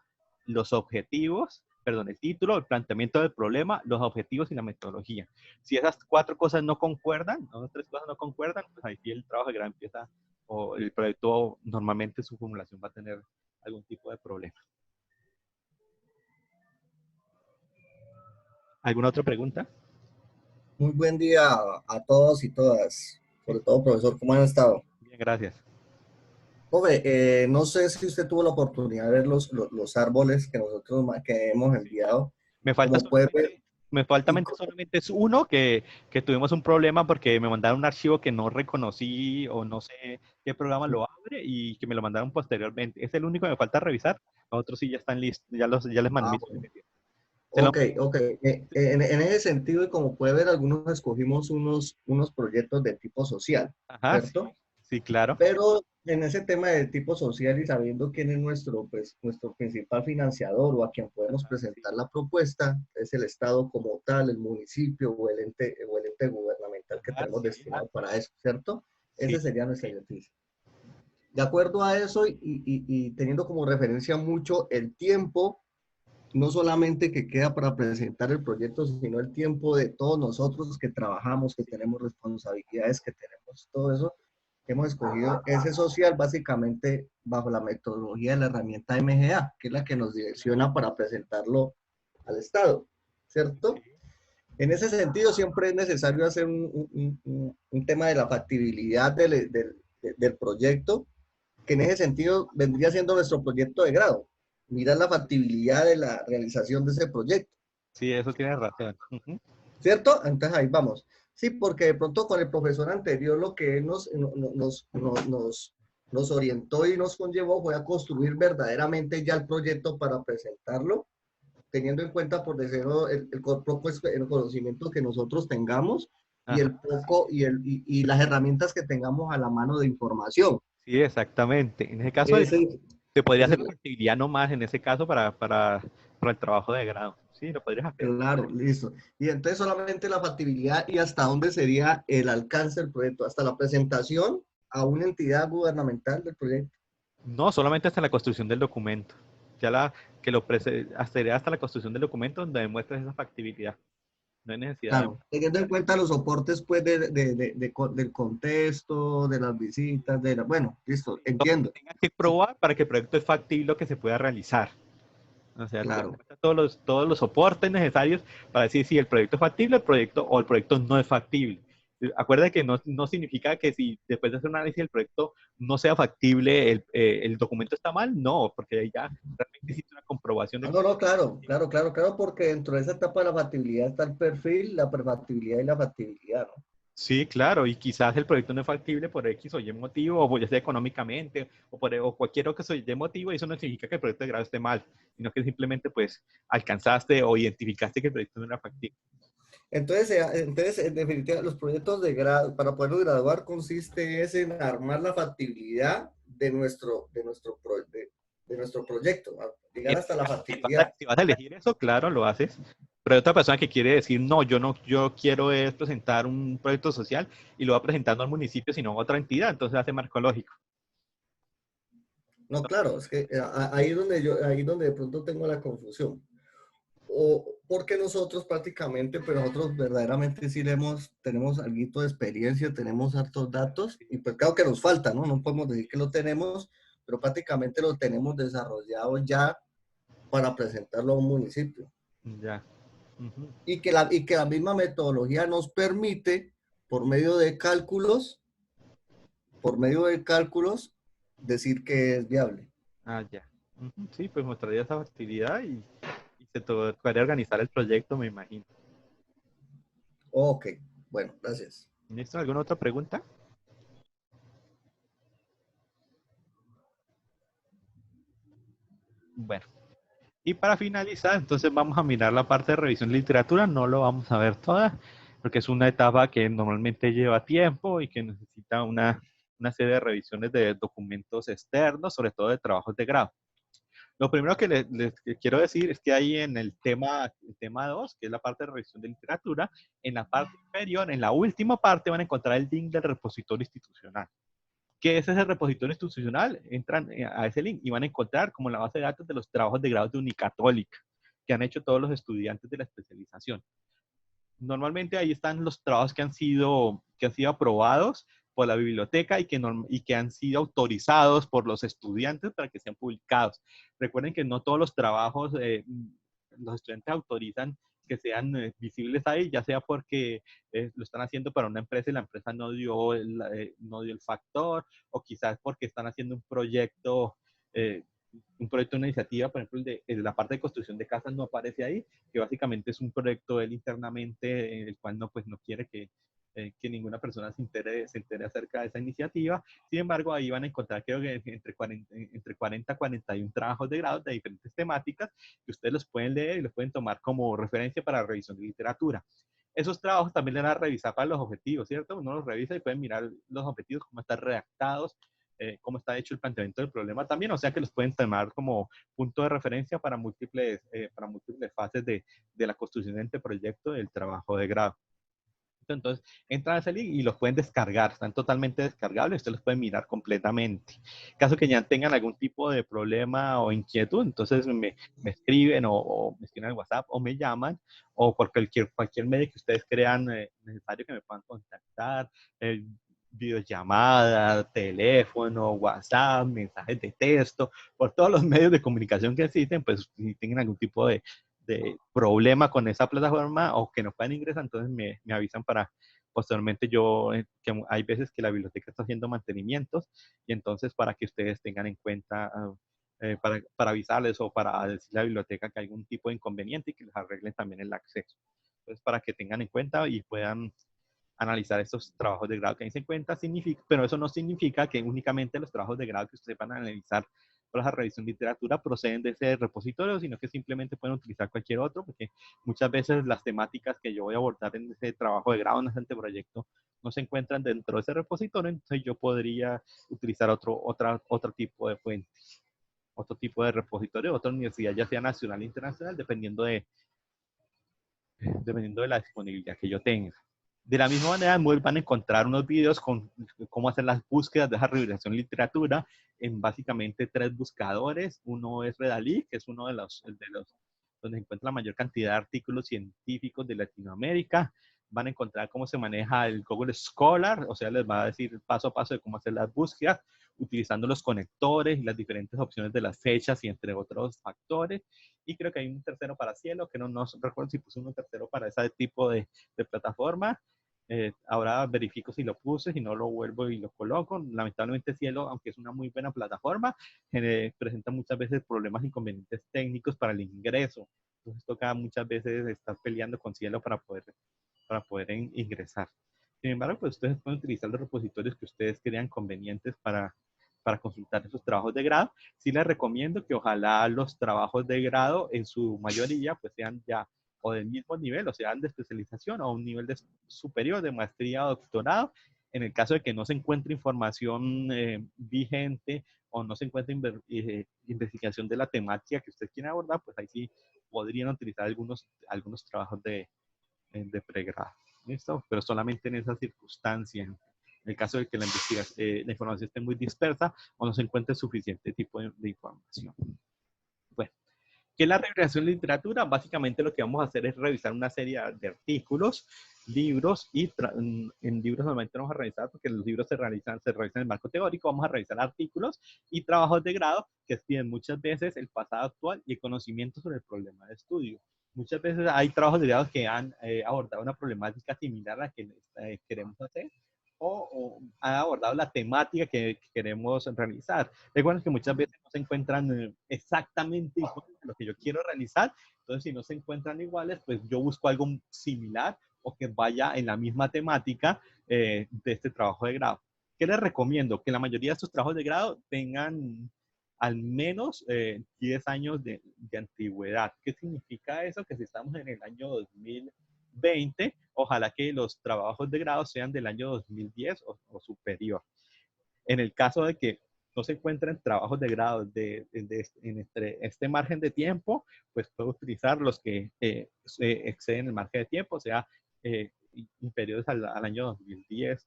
los objetivos, perdón, el título, el planteamiento del problema, los objetivos y la metodología. Si esas cuatro cosas no concuerdan, o tres cosas no concuerdan, pues ahí sí el trabajo de grado empieza, o el proyecto normalmente su formulación va a tener algún tipo de problema. ¿Alguna otra pregunta? Muy buen día a todos y todas, sobre todo, profesor, ¿cómo han estado? Bien, gracias. Profe, no sé si usted tuvo la oportunidad de ver los árboles que nosotros que hemos enviado. Me falta Como puede ver, solamente es uno que tuvimos un problema porque me mandaron un archivo que no reconocí o no sé qué programa lo abre y que me lo mandaron posteriormente. Es el único que me falta revisar. Los otros sí ya están listos, ya les mandé mis bueno. PPT. Ok. En ese sentido, y como puede ver, algunos escogimos unos proyectos de tipo social, Ajá, ¿cierto? sí, claro. Pero en ese tema de tipo social y sabiendo quién es nuestro principal financiador o a quien podemos presentar la propuesta, es el Estado como tal, el municipio o el ente gubernamental que tenemos destinado para eso, ¿cierto? Sí. Ese sería nuestro ejercicio. De acuerdo a eso y teniendo como referencia mucho el tiempo, no solamente que queda para presentar el proyecto, sino el tiempo de todos nosotros que trabajamos, que tenemos responsabilidades, que tenemos todo eso, hemos escogido ese social básicamente bajo la metodología de la herramienta MGA, que es la que nos direcciona para presentarlo al Estado, ¿cierto? En ese sentido, siempre es necesario hacer un tema de la factibilidad del proyecto, que en ese sentido vendría siendo nuestro proyecto de grado. Mirar la factibilidad de la realización de ese proyecto. Sí, eso tiene razón. ¿Cierto? Entonces ahí vamos. Sí, porque de pronto con el profesor anterior lo que él nos orientó y nos conllevó fue a construir verdaderamente ya el proyecto para presentarlo, teniendo en cuenta por decirlo el conocimiento que nosotros tengamos y Ajá. el poco y las herramientas que tengamos a la mano de información. Sí, exactamente. En ese caso, Ese, se podría ese, hacer la factibilidad nomás en ese caso para el trabajo de grado. Sí, lo podrías hacer. Claro, listo. Y entonces solamente la factibilidad y hasta dónde sería el alcance del proyecto, hasta la presentación a una entidad gubernamental del proyecto. No, solamente hasta la construcción del documento. Hasta la construcción del documento donde demuestres esa factibilidad. No hay necesidad Claro, teniendo en cuenta los soportes pues del contexto, de las visitas, bueno, listo, entiendo. tengas que probar para que el proyecto es factible o que se pueda realizar. O sea, Claro. todos los soportes necesarios para decir si el proyecto es factible el proyecto no es factible. Acuerda que no significa que si después de hacer un análisis del proyecto no sea factible, el documento está mal, no, porque ahí ya realmente existe una comprobación de que No, claro, porque dentro de esa etapa de la factibilidad está el perfil, la prefactibilidad y la factibilidad, ¿no? sí, claro, y quizás el proyecto no es factible por X o Y motivo, o ya sea económicamente, o cualquier otro Y motivo, y eso no significa que el proyecto de grado esté mal, sino que simplemente pues alcanzaste o identificaste que el proyecto no era factible. Entonces, en definitiva, los proyectos de grado, para poderlos graduar, consiste es en armar la factibilidad de nuestro proyecto, llegar hasta la factibilidad. Si vas a elegir eso, claro, lo haces. Pero hay otra persona que quiere decir, no, yo quiero es presentar un proyecto social y lo va presentando al municipio, sino a otra entidad, entonces hace marco lógico. No, claro, es que ahí es donde de pronto tengo la confusión. O porque nosotros prácticamente, pero nosotros verdaderamente sí tenemos algo de experiencia, tenemos hartos datos, y pues claro que nos falta, ¿no? No podemos decir que lo tenemos, pero prácticamente lo tenemos desarrollado ya para presentarlo a un municipio. Ya. Ujú. Y que la misma metodología nos permite, por medio de cálculos, decir que es viable. Ah, ya. Ujú. Sí, pues mostraría esa facilidad y se podría organizar el proyecto, me imagino. Ok, bueno, gracias. ¿Listo? ¿Alguna otra pregunta? Bueno, y para finalizar, entonces vamos a mirar la parte de revisión de literatura. No lo vamos a ver toda, porque es una etapa que normalmente lleva tiempo y que necesita una serie de revisiones de documentos externos, sobre todo de trabajos de grado. Lo primero que les quiero decir es que ahí en el tema 2, que es la parte de revisión de literatura, en la parte inferior, en la última parte, van a encontrar el link del repositorio institucional. ¿Qué es ese repositorio institucional? Entran a ese link y van a encontrar como la base de datos de los trabajos de grado de Unicatólica que han hecho todos los estudiantes de la especialización. Normalmente ahí están los trabajos que han sido aprobados por la biblioteca y que han sido autorizados por los estudiantes para que sean publicados. Recuerden que no todos los trabajos los estudiantes autorizan que sean visibles ahí, ya sea porque lo están haciendo para una empresa y la empresa no dio el factor, o quizás porque están haciendo un proyecto, una iniciativa, por ejemplo, la parte de construcción de casas no aparece ahí, que básicamente es un proyecto él internamente, en el cual no quiere que ninguna persona se entere acerca de esa iniciativa. Sin embargo, ahí van a encontrar, creo que entre 40 y 41 trabajos de grado de diferentes temáticas que ustedes los pueden leer y los pueden tomar como referencia para revisión de literatura. Esos trabajos también le van a revisar para los objetivos, ¿cierto? Uno los revisa y pueden mirar los objetivos, cómo están redactados, cómo está hecho el planteamiento del problema también, o sea que los pueden tomar como punto de referencia para múltiples fases de la construcción de este proyecto del trabajo de grado. Entonces, entran a ese link y los pueden descargar, están totalmente descargables, ustedes los pueden mirar completamente. En caso que ya tengan algún tipo de problema o inquietud, entonces me escriben o me escriben al WhatsApp o me llaman o por cualquier medio que ustedes crean necesario que me puedan contactar, videollamada, teléfono, WhatsApp, mensajes de texto, por todos los medios de comunicación que existen, pues si tienen algún tipo de problema con esa plataforma o que no puedan ingresar, entonces me avisan para posteriormente que hay veces que la biblioteca está haciendo mantenimientos y entonces para que ustedes tengan en cuenta, para avisarles o para decirle a la biblioteca que hay algún tipo de inconveniente y que les arreglen también el acceso. Entonces, para que tengan en cuenta y puedan analizar estos trabajos de grado que se en cuenta, pero eso no significa que únicamente los trabajos de grado que ustedes van a analizar para la revisión de literatura proceden de ese repositorio, sino que simplemente pueden utilizar cualquier otro, porque muchas veces las temáticas que yo voy a abordar en ese trabajo de grado, en ese anteproyecto, no se encuentran dentro de ese repositorio, entonces yo podría utilizar otro tipo de fuente, otro tipo de repositorio, otra universidad, ya sea nacional o internacional, dependiendo de la disponibilidad que yo tenga. De la misma manera, van a encontrar unos videos con cómo hacer las búsquedas de esa revelación literatura en básicamente 3 buscadores. Uno es Redalí, que es uno de los donde se encuentra la mayor cantidad de artículos científicos de Latinoamérica. Van a encontrar cómo se maneja el Google Scholar, o sea, les va a decir paso a paso de cómo hacer las búsquedas, utilizando los conectores y las diferentes opciones de las fechas y entre otros factores. Y creo que hay un tercero para Cielo, que no recuerdo si puse un tercero para ese tipo de plataforma. Ahora verifico si lo puse, si no lo vuelvo y lo coloco. Lamentablemente Cielo, aunque es una muy buena plataforma, presenta muchas veces problemas, inconvenientes técnicos para el ingreso. Entonces toca muchas veces estar peleando con Cielo para poder ingresar. Sin embargo, pues ustedes pueden utilizar los repositorios que ustedes crean convenientes para consultar esos trabajos de grado. Sí les recomiendo que ojalá los trabajos de grado en su mayoría pues sean ya o del mismo nivel, o sea, de especialización o un nivel superior de maestría o doctorado. En el caso de que no se encuentre información vigente o no se encuentre investigación de la temática que usted quiere abordar, pues ahí sí podrían utilizar algunos trabajos de pregrado. ¿Listo? Pero solamente en esa circunstancia. En el caso de que la información esté muy dispersa o no se encuentre suficiente tipo de información. Bueno, ¿qué es la revisión de literatura? Básicamente lo que vamos a hacer es revisar una serie de artículos, libros, y en libros normalmente no vamos a revisar porque los libros se realizan en el marco teórico. Vamos a revisar artículos y trabajos de grado que escriben muchas veces el pasado actual y el conocimiento sobre el problema de estudio. Muchas veces hay trabajos de grado que han abordado una problemática similar a la que queremos hacer, o han abordado la temática que queremos realizar. Recuerden que muchas veces no se encuentran exactamente iguales a lo que yo quiero realizar. Entonces, si no se encuentran iguales, pues yo busco algo similar o que vaya en la misma temática de este trabajo de grado. ¿Qué les recomiendo? Que la mayoría de estos trabajos de grado tengan al menos 10 años de antigüedad. ¿Qué significa eso? Que si estamos en el año 2020, ojalá que los trabajos de grado sean del año 2010 o superior. En el caso de que no se encuentren trabajos de grado en este margen de tiempo, pues puedo utilizar los que exceden el margen de tiempo, o sea, inferiores al año 2010.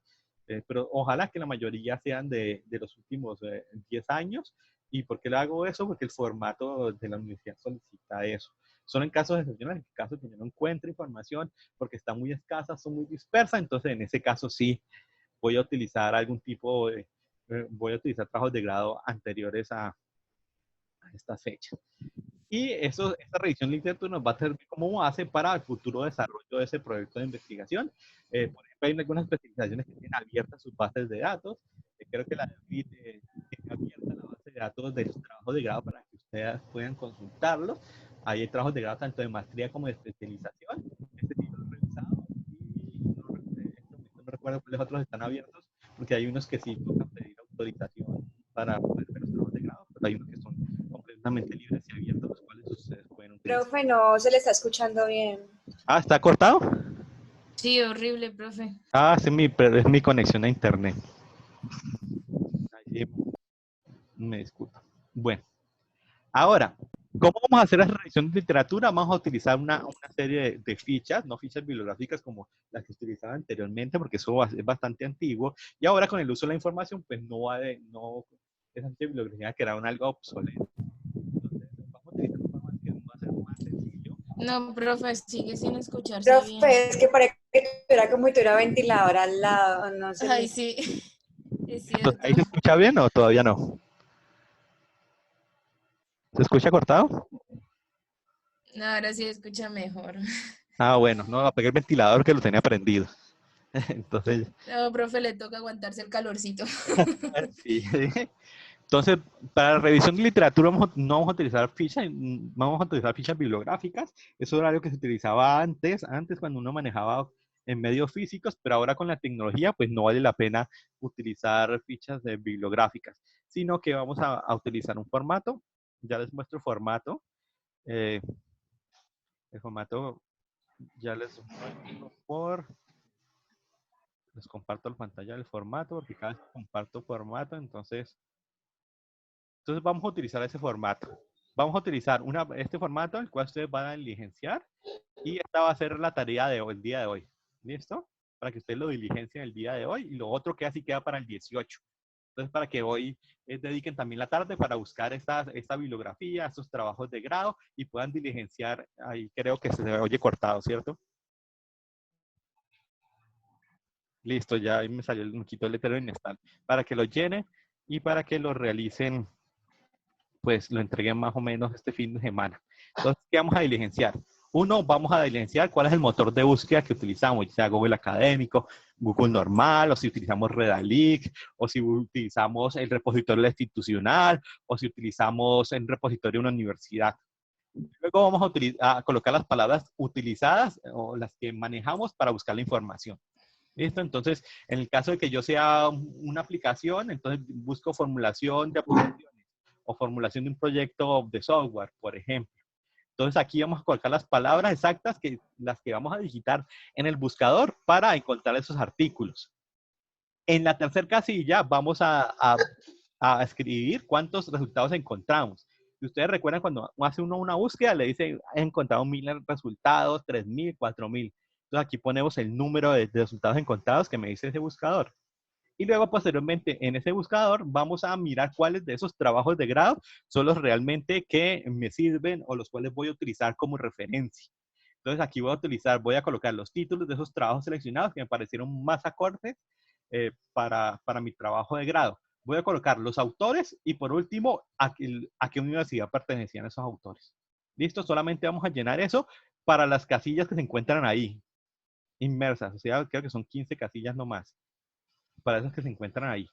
Pero ojalá que la mayoría sean de los últimos 10 años. ¿Y por qué le hago eso? Porque el formato de la universidad solicita eso. Son en casos excepcionales, en casos que yo no encuentro información porque está muy escasa, son muy dispersas, entonces en ese caso sí voy a utilizar algún tipo de, voy a utilizar trabajos de grado anteriores a esta fecha. Y esta revisión de literatura nos va a servir como base para el futuro desarrollo de ese proyecto de investigación. Por ejemplo, hay algunas especializaciones que tienen abiertas sus bases de datos. Creo que la DAVID tiene abierta la base de datos de los trabajos de grado para que ustedes puedan consultarlos. Ahí hay trabajos de grado tanto de maestría como de especialización. Este sí lo he revisado y no recuerdo cuáles otros están abiertos, porque hay unos que sí tocan pedir autorización para poder ver los trabajos de grado, pero hay unos que son completamente libres y abiertos, los cuales ustedes pueden utilizar. Profe, no se le está escuchando bien. Ah, ¿está cortado? Sí, horrible, profe. Ah, sí, es mi conexión a internet. Ahí, me disculpo. Bueno, ahora, ¿cómo vamos a hacer la revisión de literatura? Vamos a utilizar una serie de fichas, no fichas bibliográficas como las que utilizaba anteriormente, porque eso es bastante antiguo. Y ahora con el uso de la información, pues esa ficha bibliográfica quedaron algo obsoleta. Entonces, vamos a utilizar un formato que va a ser más sencillo. No, profe, sigue sin escucharse bien. Profe, es que parece que tuviera como si tuviera ventilador al lado, no sé. Ay, sí, es cierto. ¿Ahí se escucha bien o todavía no? ¿Se escucha cortado? No, ahora sí escucha mejor. Ah, bueno, no, apagué el ventilador que lo tenía prendido. Entonces, No, profe, le toca aguantarse el calorcito. sí. Entonces, para la revisión de literatura no vamos a utilizar fichas, vamos a utilizar fichas bibliográficas. Eso era algo que se utilizaba antes cuando uno manejaba en medios físicos, pero ahora con la tecnología, pues no vale la pena utilizar fichas bibliográficas, sino que vamos a utilizar un formato. Ya les muestro el formato. El formato ya les muestro les comparto la pantalla del formato, porque cada vez que comparto formato, entonces vamos a utilizar ese formato. Vamos a utilizar este formato, el cual ustedes van a diligenciar, y esta va a ser la tarea el día de hoy. ¿Listo? Para que ustedes lo diligencien el día de hoy, y lo otro que así queda para el 18. Entonces, para que hoy dediquen también la tarde para buscar esta bibliografía, estos trabajos de grado, y puedan diligenciar. Ahí creo que se oye cortado, ¿cierto? Listo, ya ahí me quitó el letrero inestable. Para que lo llenen y para que lo realicen, pues lo entreguen más o menos este fin de semana. Entonces, ¿qué vamos a diligenciar? Uno, vamos a diligenciar cuál es el motor de búsqueda que utilizamos, ya sea Google Académico, Google normal, o si utilizamos Redalytics, o si utilizamos el repositorio institucional, o si utilizamos el repositorio de una universidad. Luego vamos a colocar las palabras utilizadas o las que manejamos para buscar la información. ¿Listo? Entonces, en el caso de que yo sea una aplicación, entonces busco formulación de aplicaciones o formulación de un proyecto de software, por ejemplo. Entonces aquí vamos a colocar las palabras exactas, las que vamos a digitar en el buscador para encontrar esos artículos. En la tercera casilla vamos a escribir cuántos resultados encontramos. Si ustedes recuerdan, cuando hace uno una búsqueda, le dice, he encontrado 1000 resultados, 3000, 4000. Entonces aquí ponemos el número de resultados encontrados que me dice ese buscador. Y luego, posteriormente, en ese buscador vamos a mirar cuáles de esos trabajos de grado son los realmente que me sirven o los cuales voy a utilizar como referencia. Entonces aquí voy a colocar los títulos de esos trabajos seleccionados que me parecieron más acordes para mi trabajo de grado. Voy a colocar los autores y por último, a qué universidad pertenecían esos autores. Listo, solamente vamos a llenar eso para las casillas que se encuentran ahí, inmersas. O sea, creo que son 15 casillas nomás, para esas que se encuentran ahí.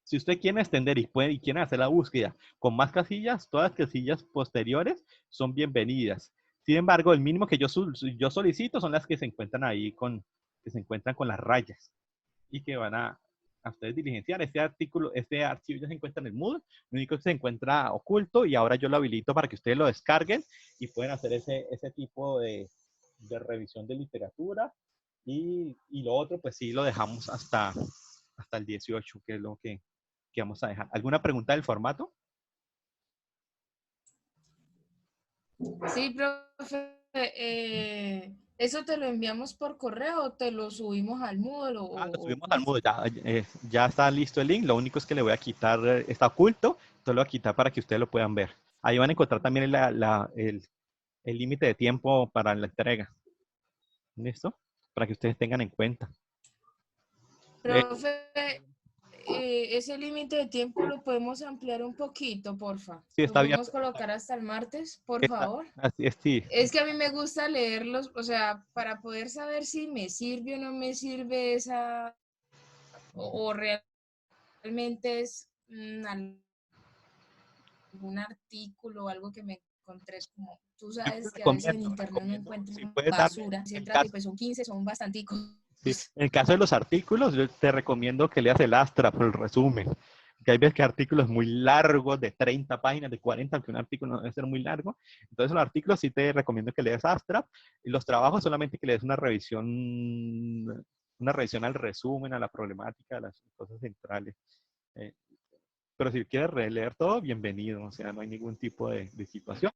Si usted quiere extender y quiere hacer la búsqueda con más casillas, todas las casillas posteriores son bienvenidas. Sin embargo, el mínimo que yo solicito son las que se encuentran ahí que se encuentran con las rayas y que van a ustedes diligenciar. Este archivo ya se encuentra en el Moodle, lo único que se encuentra oculto y ahora yo lo habilito para que ustedes lo descarguen y pueden hacer ese tipo de revisión de literatura. Y lo otro, pues sí, lo dejamos hasta el 18, que es lo que vamos a dejar. ¿Alguna pregunta del formato? Sí, profe. ¿Eso te lo enviamos por correo o te lo subimos al Moodle? Lo subimos ¿Cómo al Moodle. funciona? Ya está listo el link. Lo único es que le voy a quitar, está oculto, entonces lo voy a quitar para que ustedes lo puedan ver. Ahí van a encontrar también el límite de tiempo para la entrega. ¿Listo? Para que ustedes tengan en cuenta. Profe, ese límite de tiempo lo podemos ampliar un poquito, porfa. Sí, Lo está bien. podemos colocar hasta el martes, por favor. Así es, sí. Es que a mí me gusta leerlos, o sea, para poder saber si me sirve o no me sirve esa, o realmente es algún artículo o algo que me encontré, como tú Yo te sabes que a veces en internet no recomiendo, encuentras si puedes darle basura, el etcétera, y caso. pues son 15, son bastanticos. Sí. En el caso de los artículos, yo te recomiendo que leas el Astra por el resumen. Que hay veces que artículos muy largos, de 30 páginas, de 40, aunque un artículo no debe ser muy largo. Entonces, los artículos sí te recomiendo que leas Astra. Y los trabajos solamente que lees una revisión al resumen, a la problemática, a las cosas centrales. Eh, pero si quieres releer todo, bienvenido. O sea, no hay ningún tipo de situación.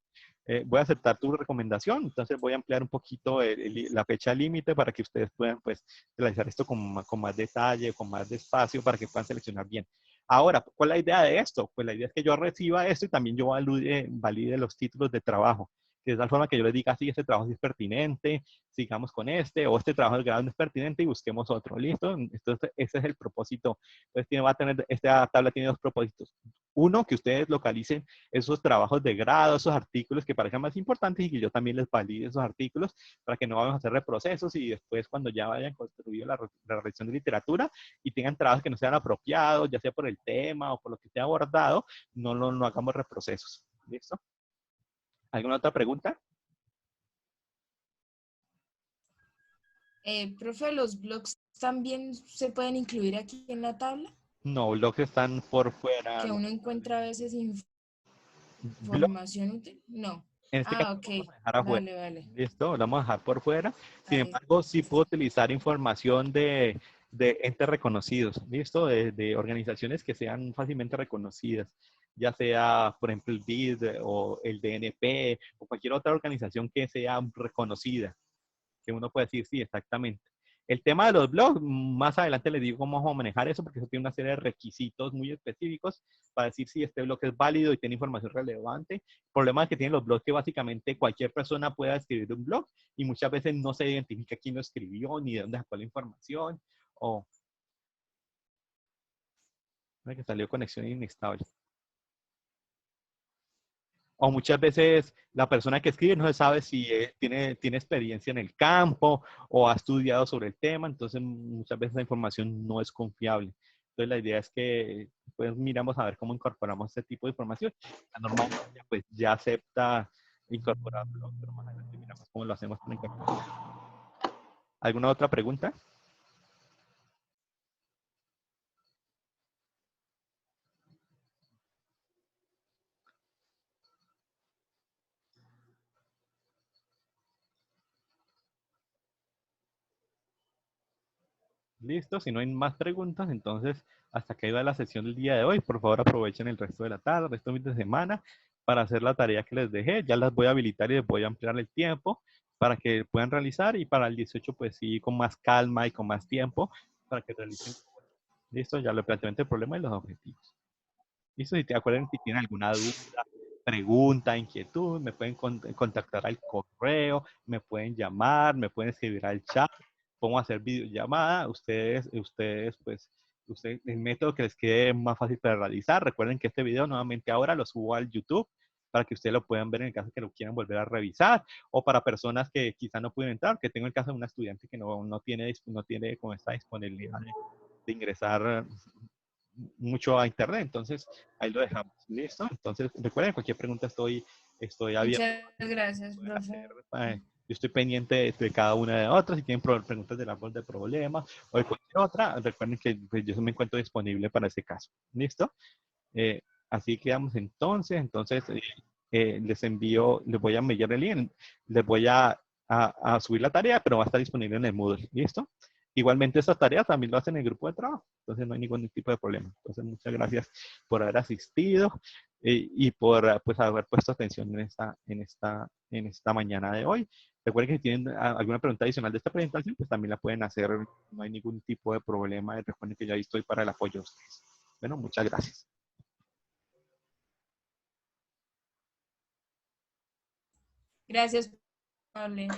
Voy a aceptar tu recomendación, entonces voy a ampliar un poquito la fecha límite para que ustedes puedan pues realizar esto con más detalle, con más despacio, para que puedan seleccionar bien. Ahora, ¿cuál es la idea de esto? Pues la idea es que yo reciba esto y también yo valide los títulos de trabajo, de tal forma que yo les diga, sí, este trabajo sí es pertinente, sigamos con este, o este trabajo de grado no es pertinente y busquemos otro, ¿listo? Entonces, ese es el propósito. Entonces, esta tabla tiene dos propósitos. Uno, que ustedes localicen esos trabajos de grado, esos artículos que parezcan más importantes y que yo también les valide esos artículos para que no vamos a hacer reprocesos y después cuando ya vayan construido la revisión de literatura y tengan trabajos que no sean apropiados, ya sea por el tema o por lo que esté abordado, no hagamos reprocesos. ¿Listo? ¿Alguna otra pregunta? Profe, ¿los blogs también se pueden incluir aquí en la tabla? No, blogs están por fuera. Que uno encuentra a veces Blog, información útil. No. en este caso, Ah, lo ok. vamos a dejar afuera. Vale, vale. ¿Listo? Lo vamos a dejar por fuera. Sin Vale. embargo, sí puedo utilizar información de entes reconocidos, ¿listo? De organizaciones que sean fácilmente reconocidas, ya sea, por ejemplo, el BID o el DNP o cualquier otra organización que sea reconocida, que uno puede decir, sí, exactamente. El tema de los blogs, más adelante les digo cómo vamos a manejar eso, porque eso tiene una serie de requisitos muy específicos para decir si este blog es válido y tiene información relevante. El problema que tienen los blogs es que básicamente cualquier persona pueda escribir un blog y muchas veces no se identifica quién lo escribió ni de dónde sacó la información o que salió conexión inestable. O muchas veces la persona que escribe no se sabe si tiene experiencia en el campo o ha estudiado sobre el tema, entonces muchas veces la información no es confiable. Entonces la idea es que pues miramos a ver cómo incorporamos este tipo de información. La norma pues ya acepta incorporarlo, pero más adelante miramos cómo lo hacemos para incorporarlo. ¿Alguna otra pregunta? Listo, si no hay más preguntas, entonces hasta que iba la sesión del día de hoy. Por favor, aprovechen el resto de la tarde, el resto del fin de semana para hacer la tarea que les dejé. Ya las voy a habilitar y les voy a ampliar el tiempo para que puedan realizar y para el 18 pues sí, con más calma y con más tiempo para que realicen. Listo, ya lo planteamiento del problema y los objetivos. Listo, si te acuerdan, si tienen alguna duda, pregunta, inquietud, me pueden contactar al correo, me pueden llamar, me pueden escribir al chat, podemos hacer videollamada, el método que les quede más fácil para realizar. Recuerden que este video nuevamente ahora lo subo al YouTube para que ustedes lo puedan ver en el caso que lo quieran volver a revisar, o para personas que quizá no pueden entrar, que tengo el caso de una estudiante que no tiene como esta disponibilidad de ingresar mucho a internet, entonces ahí lo dejamos. ¿Listo? Entonces, recuerden, cualquier pregunta estoy abierto. Muchas gracias, profe. Yo estoy pendiente de cada una de otras. Si tienen preguntas del árbol de problemas o de cualquier otra, recuerden que pues, yo me encuentro disponible para ese caso. ¿Listo? Así quedamos entonces. Entonces, les voy a enviar el link, les voy a subir la tarea, pero va a estar disponible en el Moodle. ¿Listo? Igualmente, estas tareas también lo hacen en el grupo de trabajo, entonces no hay ningún tipo de problema. Entonces, muchas gracias por haber asistido y por pues, haber puesto atención en esta mañana de hoy. Recuerden que si tienen alguna pregunta adicional de esta presentación, pues también la pueden hacer, no hay ningún tipo de problema. Recuerden que yo ahí estoy para el apoyo de ustedes. Bueno, muchas gracias. Gracias, Pablo.